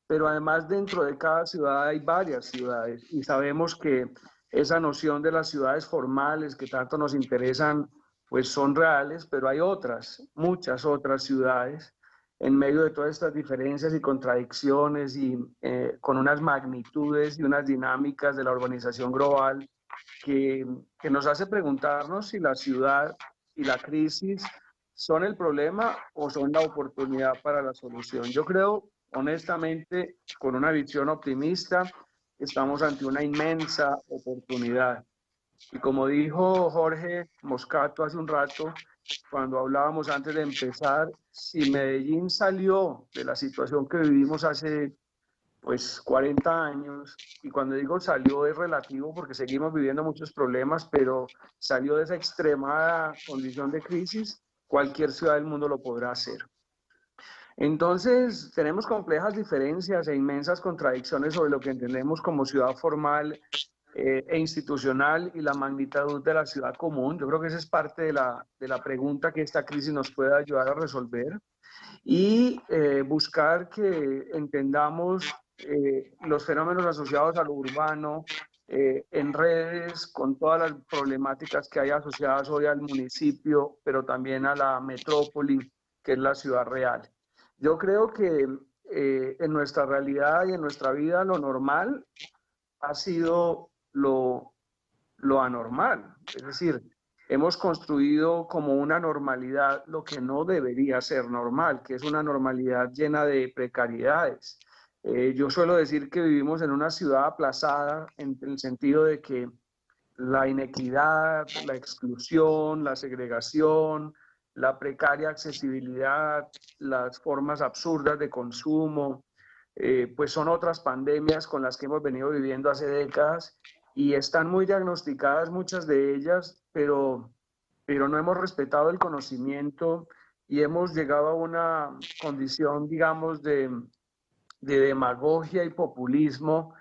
pero además dentro de cada ciudad hay varias ciudades y sabemos que esa noción de las ciudades formales que tanto nos interesan, pues son reales, pero hay otras, muchas otras ciudades en medio de todas estas diferencias y contradicciones y con unas magnitudes y unas dinámicas de la urbanización global que nos hace preguntarnos si la ciudad y la crisis son el problema o son la oportunidad para la solución. Yo creo, honestamente, con una visión optimista, estamos ante una inmensa oportunidad. Y como dijo Jorge Moscato hace un rato, cuando hablábamos antes de empezar, si Medellín salió de la situación que vivimos hace pues 40 años, y cuando digo salió es relativo porque seguimos viviendo muchos problemas, pero salió de esa extremada condición de crisis, cualquier ciudad del mundo lo podrá hacer. Entonces, tenemos complejas diferencias e inmensas contradicciones sobre lo que entendemos como ciudad formal e institucional y la magnitud de la ciudad común. Yo creo que esa es parte de la pregunta que esta crisis nos puede ayudar a resolver y buscar que entendamos los fenómenos asociados a lo urbano en redes, con todas las problemáticas que hay asociadas hoy al municipio, pero también a la metrópoli, que es la ciudad real. Yo creo que en nuestra realidad y en nuestra vida lo normal ha sido lo anormal. Es decir, hemos construido como una normalidad lo que no debería ser normal, que es una normalidad llena de precariedades. Yo suelo decir que vivimos en una ciudad aplazada en el sentido de que la inequidad, la exclusión, la segregación, la precaria accesibilidad, las formas absurdas de consumo, pues son otras pandemias con las que hemos venido viviendo hace décadas y están muy diagnosticadas muchas de ellas, pero no hemos respetado el conocimiento y hemos llegado a una condición, digamos, de demagogia y populismo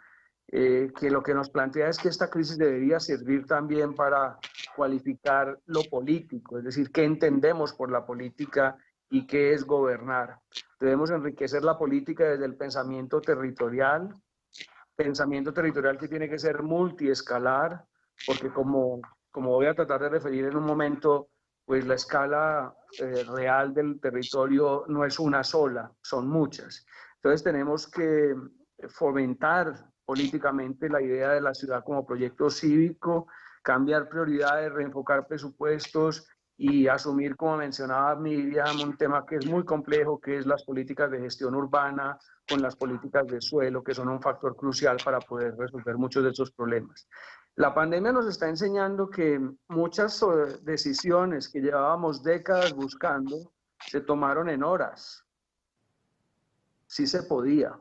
que lo que nos plantea es que esta crisis debería servir también para cualificar lo político, es decir, qué entendemos por la política y qué es gobernar. Debemos enriquecer la política desde el pensamiento territorial que tiene que ser multiescalar, porque como voy a tratar de referir en un momento, pues la escala real del territorio no es una sola, son muchas. Entonces tenemos que fomentar políticamente la idea de la ciudad como proyecto cívico, cambiar prioridades, reenfocar presupuestos y asumir, como mencionaba Miriam, un tema que es muy complejo, que es las políticas de gestión urbana con las políticas de suelo, que son un factor crucial para poder resolver muchos de esos problemas. La pandemia nos está enseñando que muchas decisiones que llevábamos décadas buscando se tomaron en horas. Sí se podía.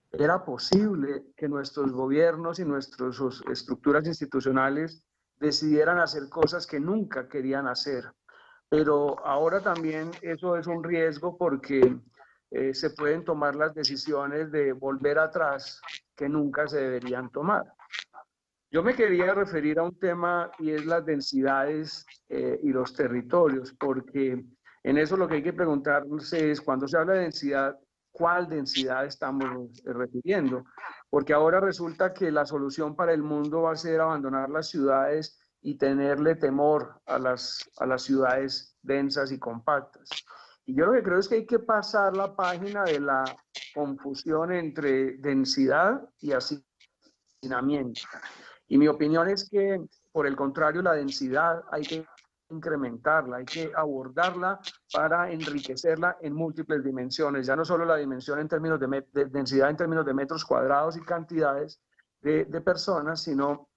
Era posible que nuestros gobiernos y nuestras estructuras institucionales decidieran hacer cosas que nunca querían hacer. Pero ahora también eso es un riesgo porque se pueden tomar las decisiones de volver atrás que nunca se deberían tomar. Yo me quería referir a un tema y es las densidades y los territorios, porque en eso lo que hay que preguntarse es, cuando se habla de densidad, ¿cuál densidad estamos refiriendo? Porque ahora resulta que la solución para el mundo va a ser abandonar las ciudades y tenerle temor a las ciudades densas y compactas. Y yo lo que creo es que hay que pasar la página de la confusión entre densidad y hacinamiento. Y mi opinión es que, por el contrario, la densidad hay que incrementarla, hay que abordarla para enriquecerla en múltiples dimensiones, ya no solo la dimensión en términos de densidad, en términos de metros cuadrados y cantidades de personas, sino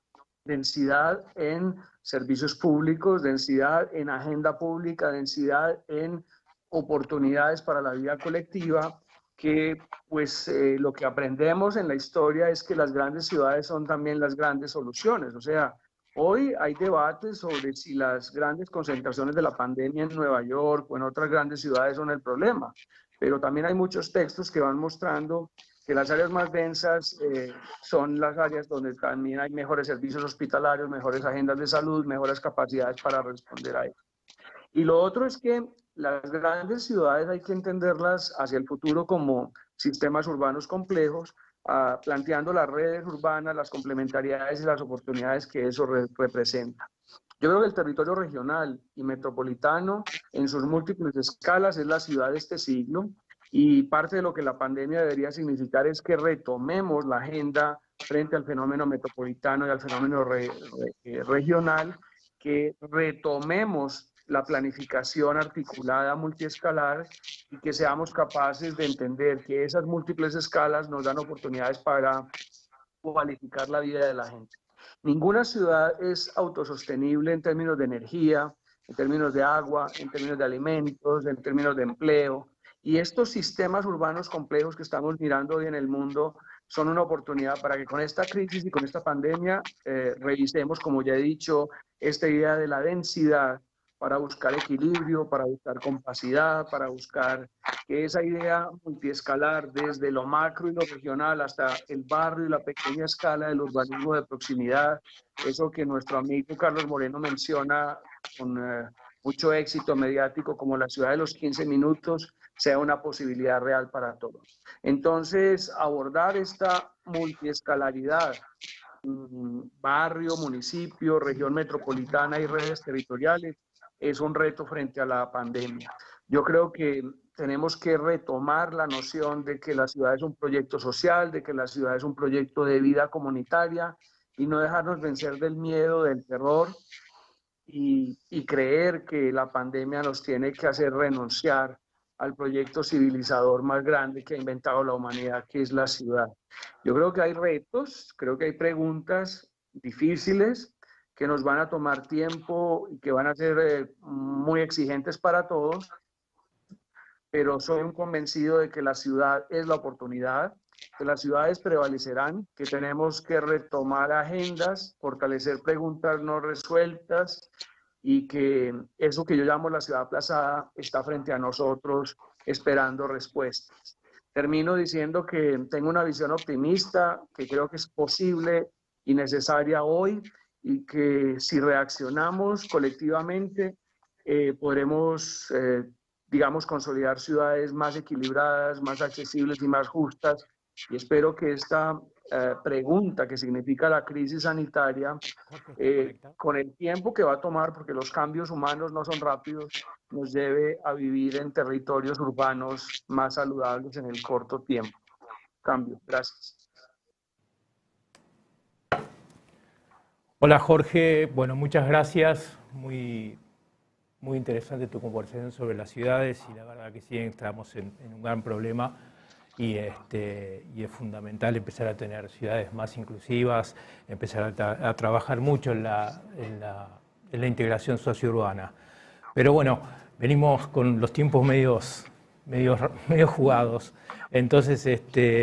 densidad en servicios públicos, densidad en agenda pública, densidad en oportunidades para la vida colectiva, que pues lo que aprendemos en la historia es que las grandes ciudades son también las grandes soluciones. O sea, hoy hay debates sobre si las grandes concentraciones de la pandemia en Nueva York o en otras grandes ciudades son el problema, pero también hay muchos textos que van mostrando que las áreas más densas son las áreas donde también hay mejores servicios hospitalarios, mejores agendas de salud, mejores capacidades para responder a ello. Y lo otro es que las grandes ciudades hay que entenderlas hacia el futuro como sistemas urbanos complejos, planteando las redes urbanas, las complementariedades y las oportunidades que eso representa. Yo creo que el territorio regional y metropolitano en sus múltiples escalas es la ciudad de este siglo, y parte de lo que la pandemia debería significar es que retomemos la agenda frente al fenómeno metropolitano y al fenómeno regional, que retomemos la planificación articulada multiescalar y que seamos capaces de entender que esas múltiples escalas nos dan oportunidades para cualificar la vida de la gente. Ninguna ciudad es autosostenible en términos de energía, en términos de agua, en términos de alimentos, en términos de empleo. Y estos sistemas urbanos complejos que estamos mirando hoy en el mundo son una oportunidad para que con esta crisis y con esta pandemia revisemos, como ya he dicho, esta idea de la densidad para buscar equilibrio, para buscar compacidad, para buscar que esa idea multiescalar desde lo macro y lo regional hasta el barrio y la pequeña escala del urbanismo de proximidad, eso que nuestro amigo Carlos Moreno menciona con mucho éxito mediático como la ciudad de los 15 minutos, sea una posibilidad real para todos. Entonces, abordar esta multiescalaridad, barrio, municipio, región metropolitana y redes territoriales, es un reto frente a la pandemia. Yo creo que tenemos que retomar la noción de que la ciudad es un proyecto social, de que la ciudad es un proyecto de vida comunitaria y no dejarnos vencer del miedo, del terror y creer que la pandemia nos tiene que hacer renunciar al proyecto civilizador más grande que ha inventado la humanidad, que es la ciudad. Yo creo que hay retos, creo que hay preguntas difíciles que nos van a tomar tiempo y que van a ser muy exigentes para todos, pero soy un convencido de que la ciudad es la oportunidad, que las ciudades prevalecerán, que tenemos que retomar agendas, fortalecer preguntas no resueltas y que eso que yo llamo la ciudad aplazada está frente a nosotros esperando respuestas. Termino diciendo que tengo una visión optimista, que creo que es posible y necesaria hoy y que si reaccionamos colectivamente podremos digamos, consolidar ciudades más equilibradas, más accesibles y más justas. Y espero que esta pregunta que significa la crisis sanitaria, con el tiempo que va a tomar, porque los cambios humanos no son rápidos, nos lleve a vivir en territorios urbanos más saludables en el corto tiempo. Cambio. Gracias. Hola Jorge, bueno, muchas gracias. Muy interesante tu conversación sobre las ciudades y la verdad que sí, estamos en un gran problema y es fundamental empezar a tener ciudades más inclusivas, empezar a trabajar mucho en la integración sociourbana. Pero bueno, venimos con los tiempos medios jugados. Entonces,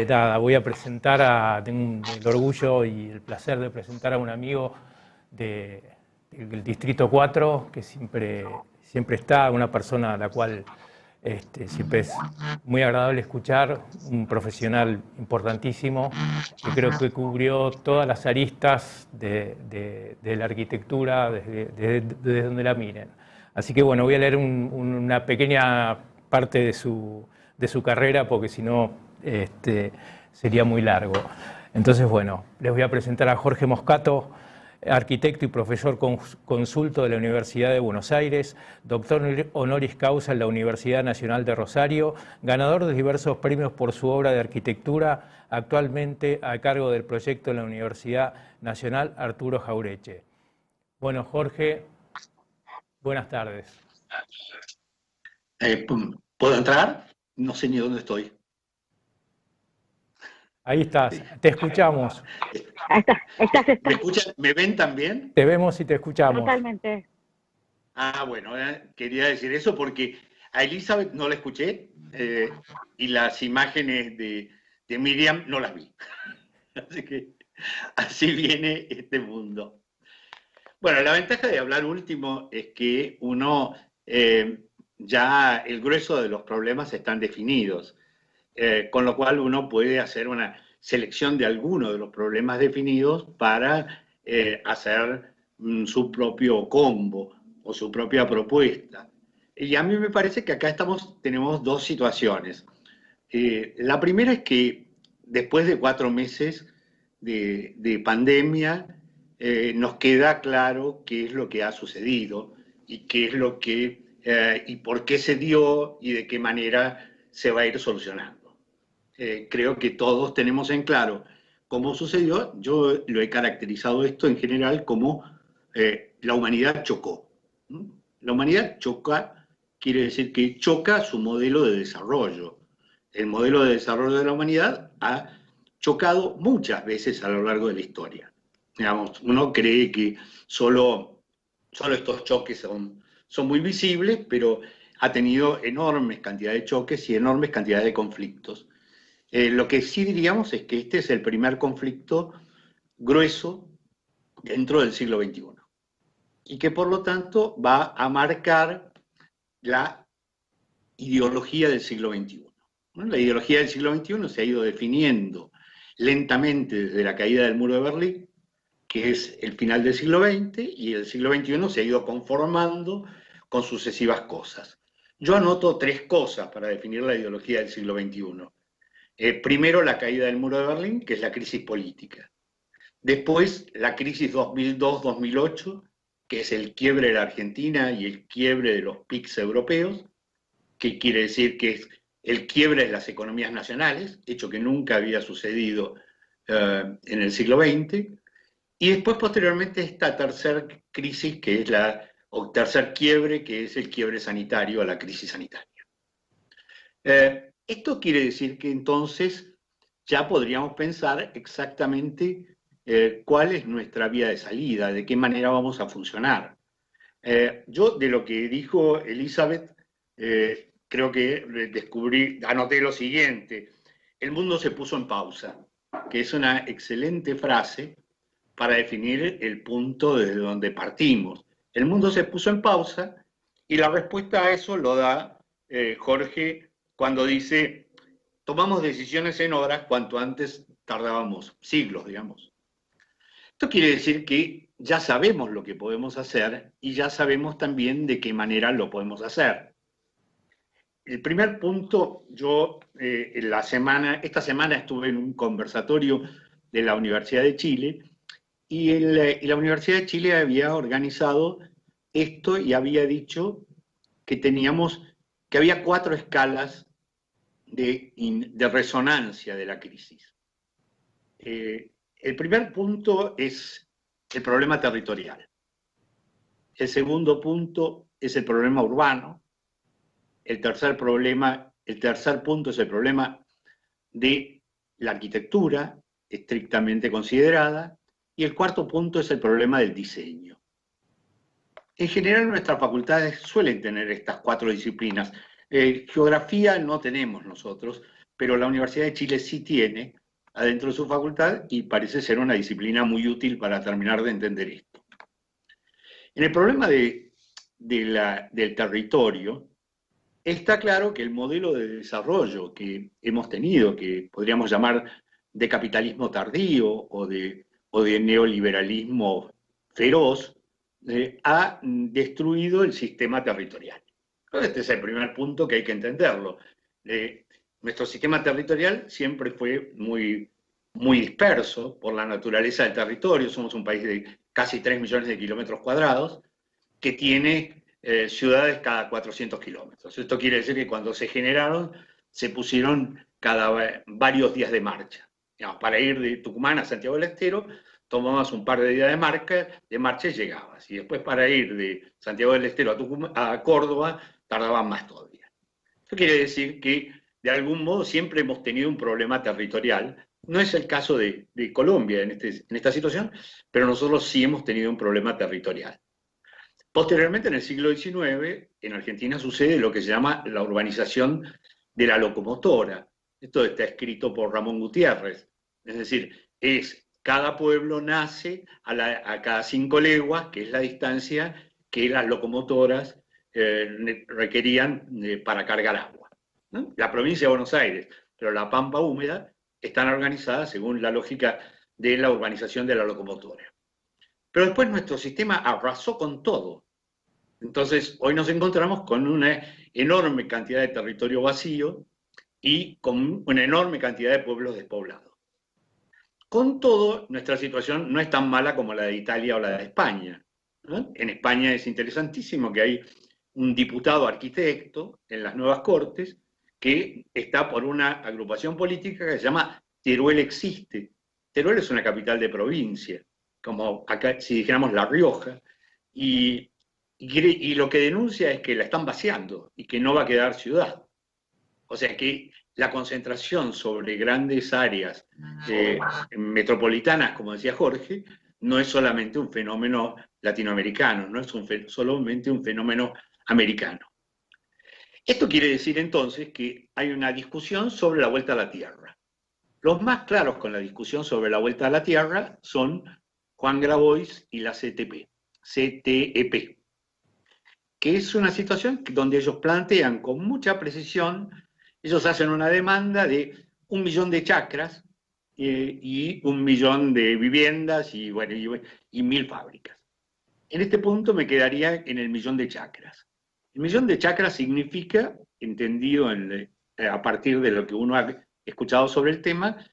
nada, voy a presentar tengo el orgullo y el placer de presentar a un amigo del Distrito 4, que siempre está, una persona a la cual siempre es muy agradable escuchar, un profesional importantísimo, que creo que cubrió todas las aristas de la arquitectura desde donde la miren. Así que bueno, voy a leer una pequeña parte de su carrera, porque si no sería muy largo. Entonces, bueno, les voy a presentar a Jorge Moscato, arquitecto y profesor consulto de la Universidad de Buenos Aires, doctor honoris causa en la Universidad Nacional de Rosario, ganador de diversos premios por su obra de arquitectura, actualmente a cargo del proyecto en la Universidad Nacional Arturo Jaureche. Bueno, Jorge, buenas tardes. ¿Puedo entrar? No sé ni dónde estoy. Ahí estás, te escuchamos. Ahí estás. ¿Me escuchan? ¿Me ven también? Te vemos y te escuchamos. Totalmente. Ah, bueno, quería decir eso porque a Elizabeth no la escuché y las imágenes de Miriam no las vi. Así que así viene este mundo. Bueno, la ventaja de hablar último es que uno ya el grueso de los problemas están definidos. Con lo cual uno puede hacer una selección de algunos de los problemas definidos para hacer su propio combo o su propia propuesta. Y a mí me parece que acá tenemos dos situaciones. La primera es que después de 4 meses de pandemia nos queda claro qué es lo que ha sucedido y qué es lo que y por qué se dio y de qué manera se va a ir solucionando. Creo que todos tenemos en claro cómo sucedió. Yo lo he caracterizado esto en general como la humanidad chocó. La humanidad choca, quiere decir que choca su modelo de desarrollo. El modelo de desarrollo de la humanidad ha chocado muchas veces a lo largo de la historia. Digamos, uno cree que solo estos choques son muy visibles, pero ha tenido enormes cantidades de choques y enormes cantidades de conflictos. Lo que sí diríamos es que este es el primer conflicto grueso dentro del siglo XXI y que por lo tanto va a marcar la ideología del siglo XXI. Bueno, la ideología del siglo XXI se ha ido definiendo lentamente desde la caída del muro de Berlín, que es el final del siglo XX, y el siglo XXI se ha ido conformando con sucesivas cosas. Yo anoto 3 cosas para definir la ideología del siglo XXI. Primero, la caída del muro de Berlín, que es la crisis política. Después, la crisis 2002-2008, que es el quiebre de la Argentina y el quiebre de los PICs europeos, que quiere decir que es el quiebre de las economías nacionales, hecho que nunca había sucedido en el siglo XX. Y después, posteriormente, esta tercera crisis, que es o tercer quiebre, que es el quiebre sanitario, la crisis sanitaria. Esto quiere decir que entonces ya podríamos pensar exactamente cuál es nuestra vía de salida, de qué manera vamos a funcionar. Yo, de lo que dijo Elizabeth, creo que anoté lo siguiente: el mundo se puso en pausa, que es una excelente frase para definir el punto desde donde partimos. El mundo se puso en pausa y la respuesta a eso lo da Jorge cuando dice: tomamos decisiones en horas cuanto antes tardábamos siglos, digamos. Esto quiere decir que ya sabemos lo que podemos hacer y ya sabemos también de qué manera lo podemos hacer. El primer punto, yo esta semana estuve en un conversatorio de la Universidad de Chile y la Universidad de Chile había organizado esto y había dicho que había 4 escalas de resonancia de la crisis. El primer punto es el problema territorial. El segundo punto es el problema urbano. El tercer punto es el problema de la arquitectura, estrictamente considerada. Y el cuarto punto es el problema del diseño. En general, nuestras facultades suelen tener estas 4 disciplinas. Geografía no tenemos nosotros, pero la Universidad de Chile sí tiene adentro de su facultad y parece ser una disciplina muy útil para terminar de entender esto. En el problema del territorio, está claro que el modelo de desarrollo que hemos tenido, que podríamos llamar de capitalismo tardío o de neoliberalismo feroz, ha destruido el sistema territorial. Este es el primer punto que hay que entenderlo. Nuestro sistema territorial siempre fue muy, muy disperso por la naturaleza del territorio. Somos un país de casi 3 millones de kilómetros cuadrados que tiene ciudades cada 400 kilómetros. Esto quiere decir que cuando se generaron, se pusieron cada varios días de marcha. Digamos, para ir de Tucumán a Santiago del Estero, tomabas un par de días de marcha y llegabas. Y después para ir de Santiago del Estero a Córdoba, tardaban más todavía. Esto quiere decir que, de algún modo, siempre hemos tenido un problema territorial. No es el caso de Colombia en esta situación, pero nosotros sí hemos tenido un problema territorial. Posteriormente, en el siglo XIX, en Argentina sucede lo que se llama la urbanización de la locomotora. Esto está escrito por Ramón Gutiérrez. Es decir, cada pueblo nace a cada 5 leguas, que es la distancia que las locomotoras requerían para cargar agua, ¿no? La provincia de Buenos Aires, pero la Pampa húmeda, están organizadas según la lógica de la urbanización de la locomotora. Pero después nuestro sistema arrasó con todo. Entonces, hoy nos encontramos con una enorme cantidad de territorio vacío y con una enorme cantidad de pueblos despoblados. Con todo, nuestra situación no es tan mala como la de Italia o la de España, ¿no? En España es interesantísimo que hay un diputado arquitecto en las nuevas Cortes que está por una agrupación política que se llama Teruel Existe. Teruel es una capital de provincia, como acá si dijéramos La Rioja, y lo que denuncia es que la están vaciando y que no va a quedar ciudad. O sea que la concentración sobre grandes áreas metropolitanas, como decía Jorge, no es solamente un fenómeno latinoamericano, no es solamente un fenómeno americano. Esto quiere decir entonces que hay una discusión sobre la vuelta a la Tierra. Los más claros con la discusión sobre la vuelta a la Tierra son Juan Grabois y la CTP, que es una situación donde ellos plantean con mucha precisión, ellos hacen una demanda de 1 millón de chacras y 1 millón de viviendas y 1.000 fábricas. En este punto me quedaría en el 1 millón de chacras. El 1 millón de chacras significa, entendido a partir de lo que uno ha escuchado sobre el tema,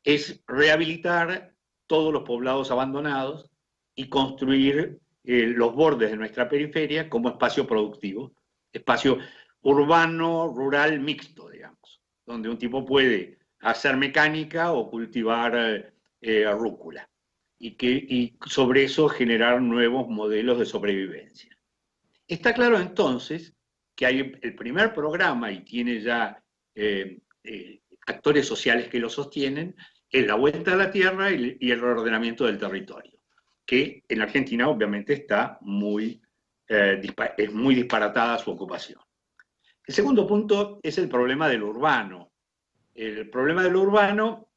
es rehabilitar todos los poblados abandonados y construir los bordes de nuestra periferia como espacio productivo, espacio urbano, rural, mixto, digamos, donde un tipo puede hacer mecánica o cultivar rúcula, y sobre eso generar nuevos modelos de sobrevivencia. Está claro entonces que hay el primer programa, y tiene ya actores sociales que lo sostienen, es la vuelta a la tierra y el reordenamiento del territorio, que en Argentina obviamente está es muy disparatada su ocupación. El segundo punto es el problema del urbano. El problema del urbano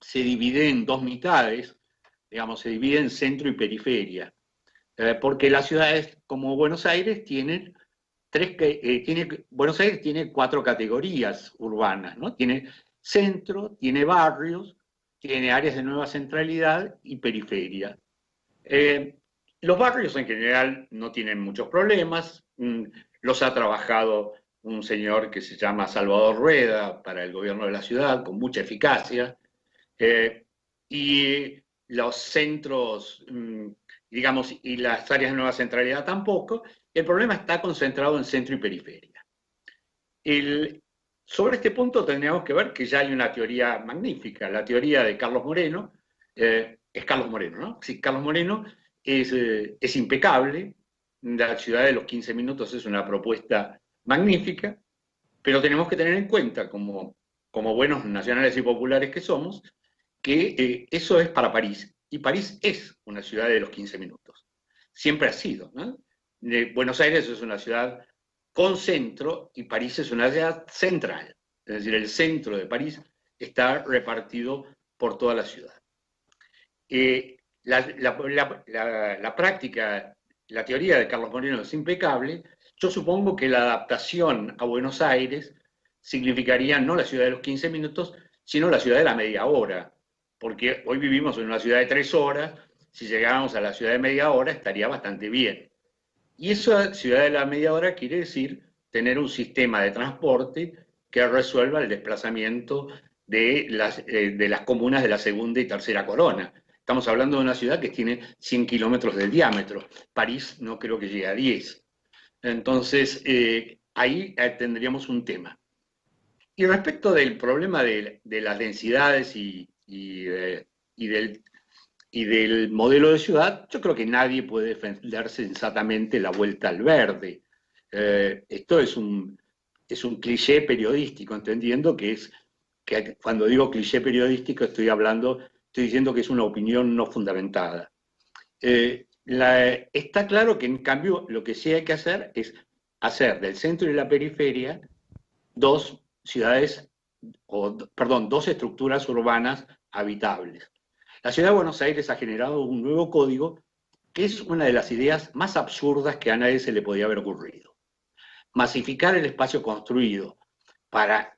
se divide en dos mitades, digamos, se divide en centro y periferia, porque las ciudades como Buenos Aires Buenos Aires tiene 4 categorías urbanas, ¿no? Tiene centro, tiene barrios, tiene áreas de nueva centralidad y periferia. Los barrios en general no tienen muchos problemas, los ha trabajado un señor que se llama Salvador Rueda para el gobierno de la ciudad con mucha eficacia, y los centros, digamos, y las áreas de nueva centralidad tampoco. El problema está concentrado en centro y periferia. Sobre este punto tendríamos que ver que ya hay una teoría magnífica, la teoría de Carlos Moreno. Es Carlos Moreno, ¿no? Sí, Carlos Moreno es impecable. La ciudad de los 15 minutos es una propuesta magnífica, pero tenemos que tener en cuenta, como buenos nacionales y populares que somos, que eso es para París, y París es una ciudad de los 15 minutos. Siempre ha sido, ¿no? Buenos Aires es una ciudad con centro y París es una ciudad central. Es decir, el centro de París está repartido por toda la ciudad. La práctica, la teoría de Carlos Moreno es impecable. Yo supongo que la adaptación a Buenos Aires significaría no la ciudad de los 15 minutos, sino la ciudad de la media hora, porque hoy vivimos en una ciudad de 3 horas, si llegáramos a la ciudad de media hora estaría bastante bien. Y esa ciudad de la media hora quiere decir tener un sistema de transporte que resuelva el desplazamiento de las comunas de la segunda y tercera corona. Estamos hablando de una ciudad que tiene 100 kilómetros de diámetro. París no creo que llegue a 10. Entonces, ahí tendríamos un tema. Y respecto del problema de las densidades y del modelo de ciudad, yo creo que nadie puede defender sensatamente la vuelta al verde. Esto es un cliché periodístico, entendiendo que cuando digo cliché periodístico estoy diciendo que es una opinión no fundamentada. Está claro que en cambio lo que sí hay que hacer es hacer del centro y la periferia dos estructuras urbanas habitables. La ciudad de Buenos Aires ha generado un nuevo código que es una de las ideas más absurdas que a nadie se le podía haber ocurrido. Masificar el espacio construido para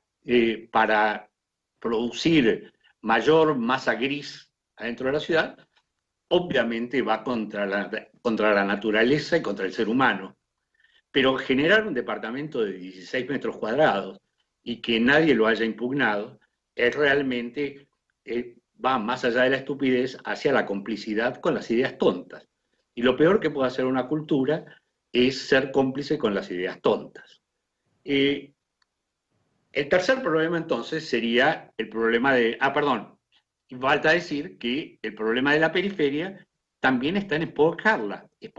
producir mayor masa gris adentro de la ciudad, obviamente va contra la naturaleza y contra el ser humano. Pero generar un departamento de 16 metros cuadrados y que nadie lo haya impugnado, es realmente va más allá de la estupidez hacia la complicidad con las ideas tontas. Y lo peor que puede hacer una cultura es ser cómplice con las ideas tontas. El tercer problema entonces sería el problema falta decir que el problema de la periferia también está en esponjarla y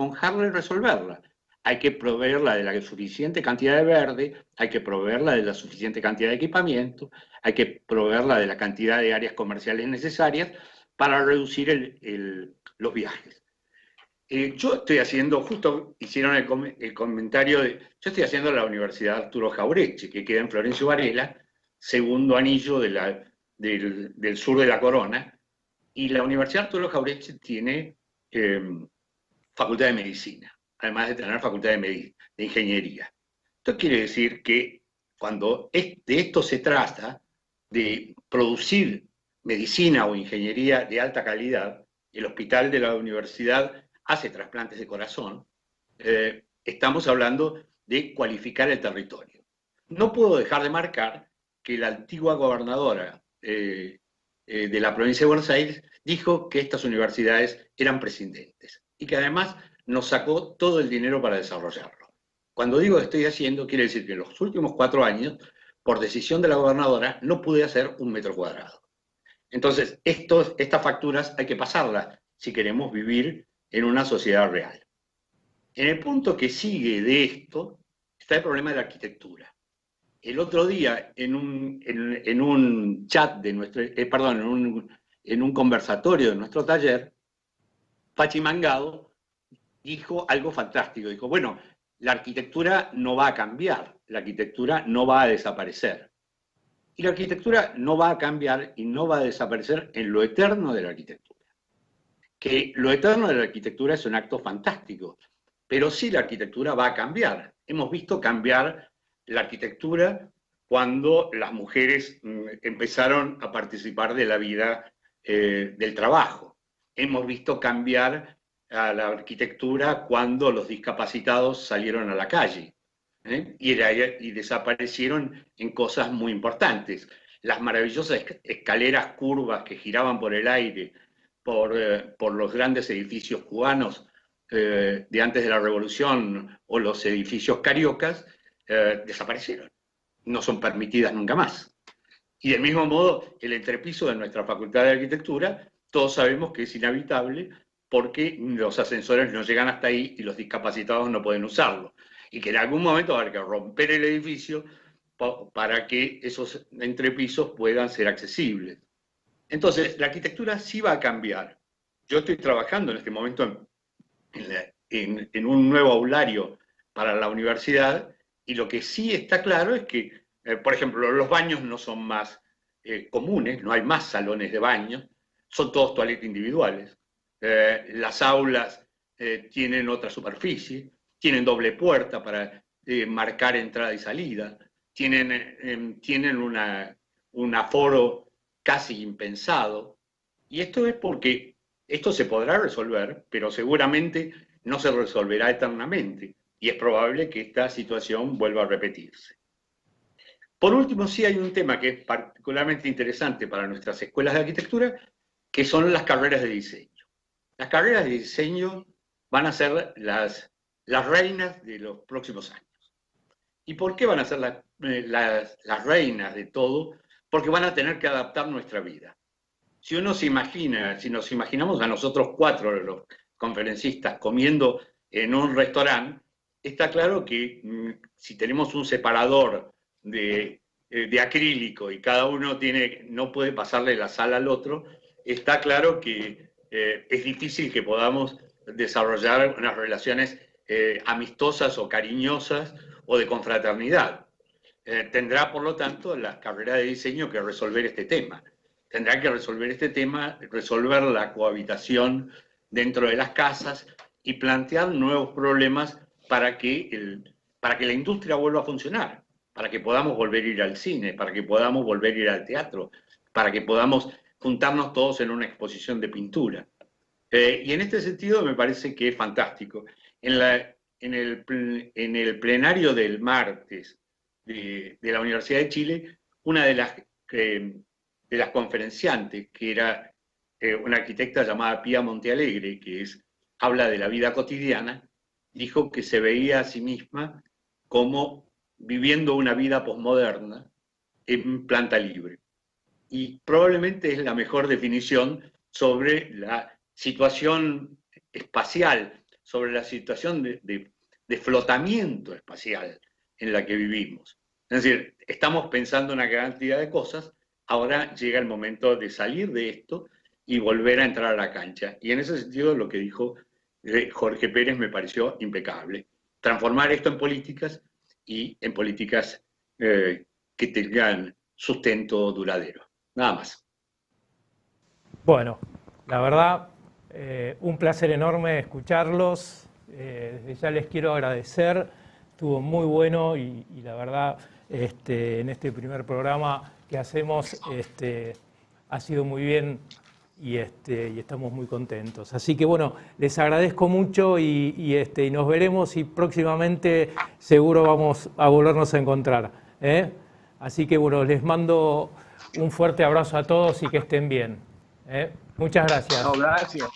resolverla. Hay que proveerla de la suficiente cantidad de verde, hay que proveerla de la suficiente cantidad de equipamiento, hay que proveerla de la cantidad de áreas comerciales necesarias para reducir los viajes. Yo estoy haciendo, justo hicieron el comentario yo estoy haciendo la Universidad Arturo Jauretche, que queda en Florencio Varela, segundo anillo del sur de la Corona, y la Universidad Arturo Jauretche tiene Facultad de Medicina, además de tener Facultad de Ingeniería. Esto quiere decir que cuando de esto se trata, de producir medicina o ingeniería de alta calidad, el hospital de la universidad hace trasplantes de corazón, estamos hablando de cualificar el territorio. No puedo dejar de marcar que la antigua gobernadora de la provincia de Buenos Aires dijo que estas universidades eran prescindentes y que además nos sacó todo el dinero para desarrollarlo. Cuando digo estoy haciendo, quiere decir que en los últimos 4 años, por decisión de la gobernadora, no pude hacer 1 metro cuadrado. Entonces, estas facturas hay que pasarlas si queremos vivir en una sociedad real. En el punto que sigue de esto está el problema de la arquitectura. El otro día, en un chat de nuestro, en un conversatorio de nuestro taller, Pachi Mangado dijo algo fantástico. Dijo, bueno, la arquitectura no va a cambiar, la arquitectura no va a desaparecer. Y la arquitectura no va a cambiar y no va a desaparecer en lo eterno de la arquitectura. Que lo eterno de la arquitectura es un acto fantástico, pero sí la arquitectura va a cambiar. Hemos visto cambiar la arquitectura cuando las mujeres empezaron a participar de la vida del trabajo. Hemos visto cambiar a la arquitectura cuando los discapacitados salieron a la calle y desaparecieron en cosas muy importantes. Las maravillosas escaleras curvas que giraban por el aire, por los grandes edificios cubanos de antes de la Revolución o los edificios cariocas, desaparecieron. No son permitidas nunca más. Y del mismo modo, el entrepiso de nuestra Facultad de Arquitectura, todos sabemos que es inhabitable porque los ascensores no llegan hasta ahí y los discapacitados no pueden usarlo. Y que en algún momento va a haber que romper el edificio para que esos entrepisos puedan ser accesibles. Entonces, la arquitectura sí va a cambiar. Yo estoy trabajando en este momento en un nuevo aulario para la universidad, y lo que sí está claro es que, por ejemplo, los baños no son más comunes, no hay más salones de baño, son todos toilettes individuales. Las aulas tienen otra superficie, tienen doble puerta para marcar entrada y salida, tienen un aforo casi impensado, y esto es porque esto se podrá resolver, pero seguramente no se resolverá eternamente, y es probable que esta situación vuelva a repetirse. Por último, sí hay un tema que es particularmente interesante para nuestras escuelas de arquitectura, que son las carreras de diseño. Las carreras de diseño van a ser las reinas de los próximos años. ¿Y por qué van a ser las reinas de todo? Porque van a tener que adaptar nuestra vida. Si nos imaginamos a nosotros 4, los conferencistas, comiendo en un restaurante, está claro que si tenemos un separador de acrílico y cada uno no puede pasarle la sal al otro, está claro que es difícil que podamos desarrollar unas relaciones amistosas o cariñosas o de confraternidad. Tendrá, por lo tanto, la carrera de diseño que resolver este tema. Tendrá que resolver este tema, resolver la cohabitación dentro de las casas y plantear nuevos problemas para que la industria vuelva a funcionar, para que podamos volver a ir al cine, para que podamos volver a ir al teatro, para que podamos juntarnos todos en una exposición de pintura. Y en este sentido me parece que es fantástico. En el plenario del martes de la Universidad de Chile, una de las conferenciantes, que era una arquitecta llamada Pía Montealegre, que habla de la vida cotidiana, dijo que se veía a sí misma como viviendo una vida posmoderna en planta libre. Y probablemente es la mejor definición sobre la situación espacial, sobre la situación de flotamiento espacial en la que vivimos. Es decir, estamos pensando una gran cantidad de cosas, ahora llega el momento de salir de esto y volver a entrar a la cancha. Y en ese sentido lo que dijo Jorge Pérez me pareció impecable. Transformar esto en políticas y en políticas que tengan sustento duradero. Nada más. Bueno, la verdad, un placer enorme escucharlos. Desde ya les quiero agradecer. Estuvo muy bueno y la verdad, en este primer programa que hacemos ha sido muy bien y estamos muy contentos. Así que bueno, les agradezco mucho y nos veremos y próximamente seguro vamos a volvernos a encontrar. Así que bueno, les mando un fuerte abrazo a todos y que estén bien. Muchas gracias. No, gracias.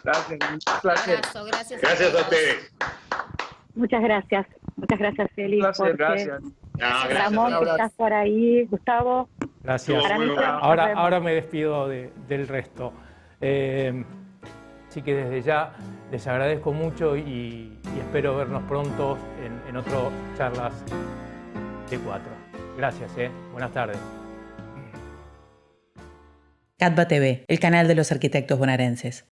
Gracias, un placer. Abrazo, gracias. Gracias a ustedes. Muchas gracias, Félix. Un placer, gracias. No, gracias. Ramón, que estás por ahí, Gustavo. Gracias. Para mí, Ahora me despido del resto. Así que desde ya les agradezco mucho y espero vernos pronto en otras charlas de 4. Gracias, buenas tardes. CATBA TV, el canal de los arquitectos bonaerenses.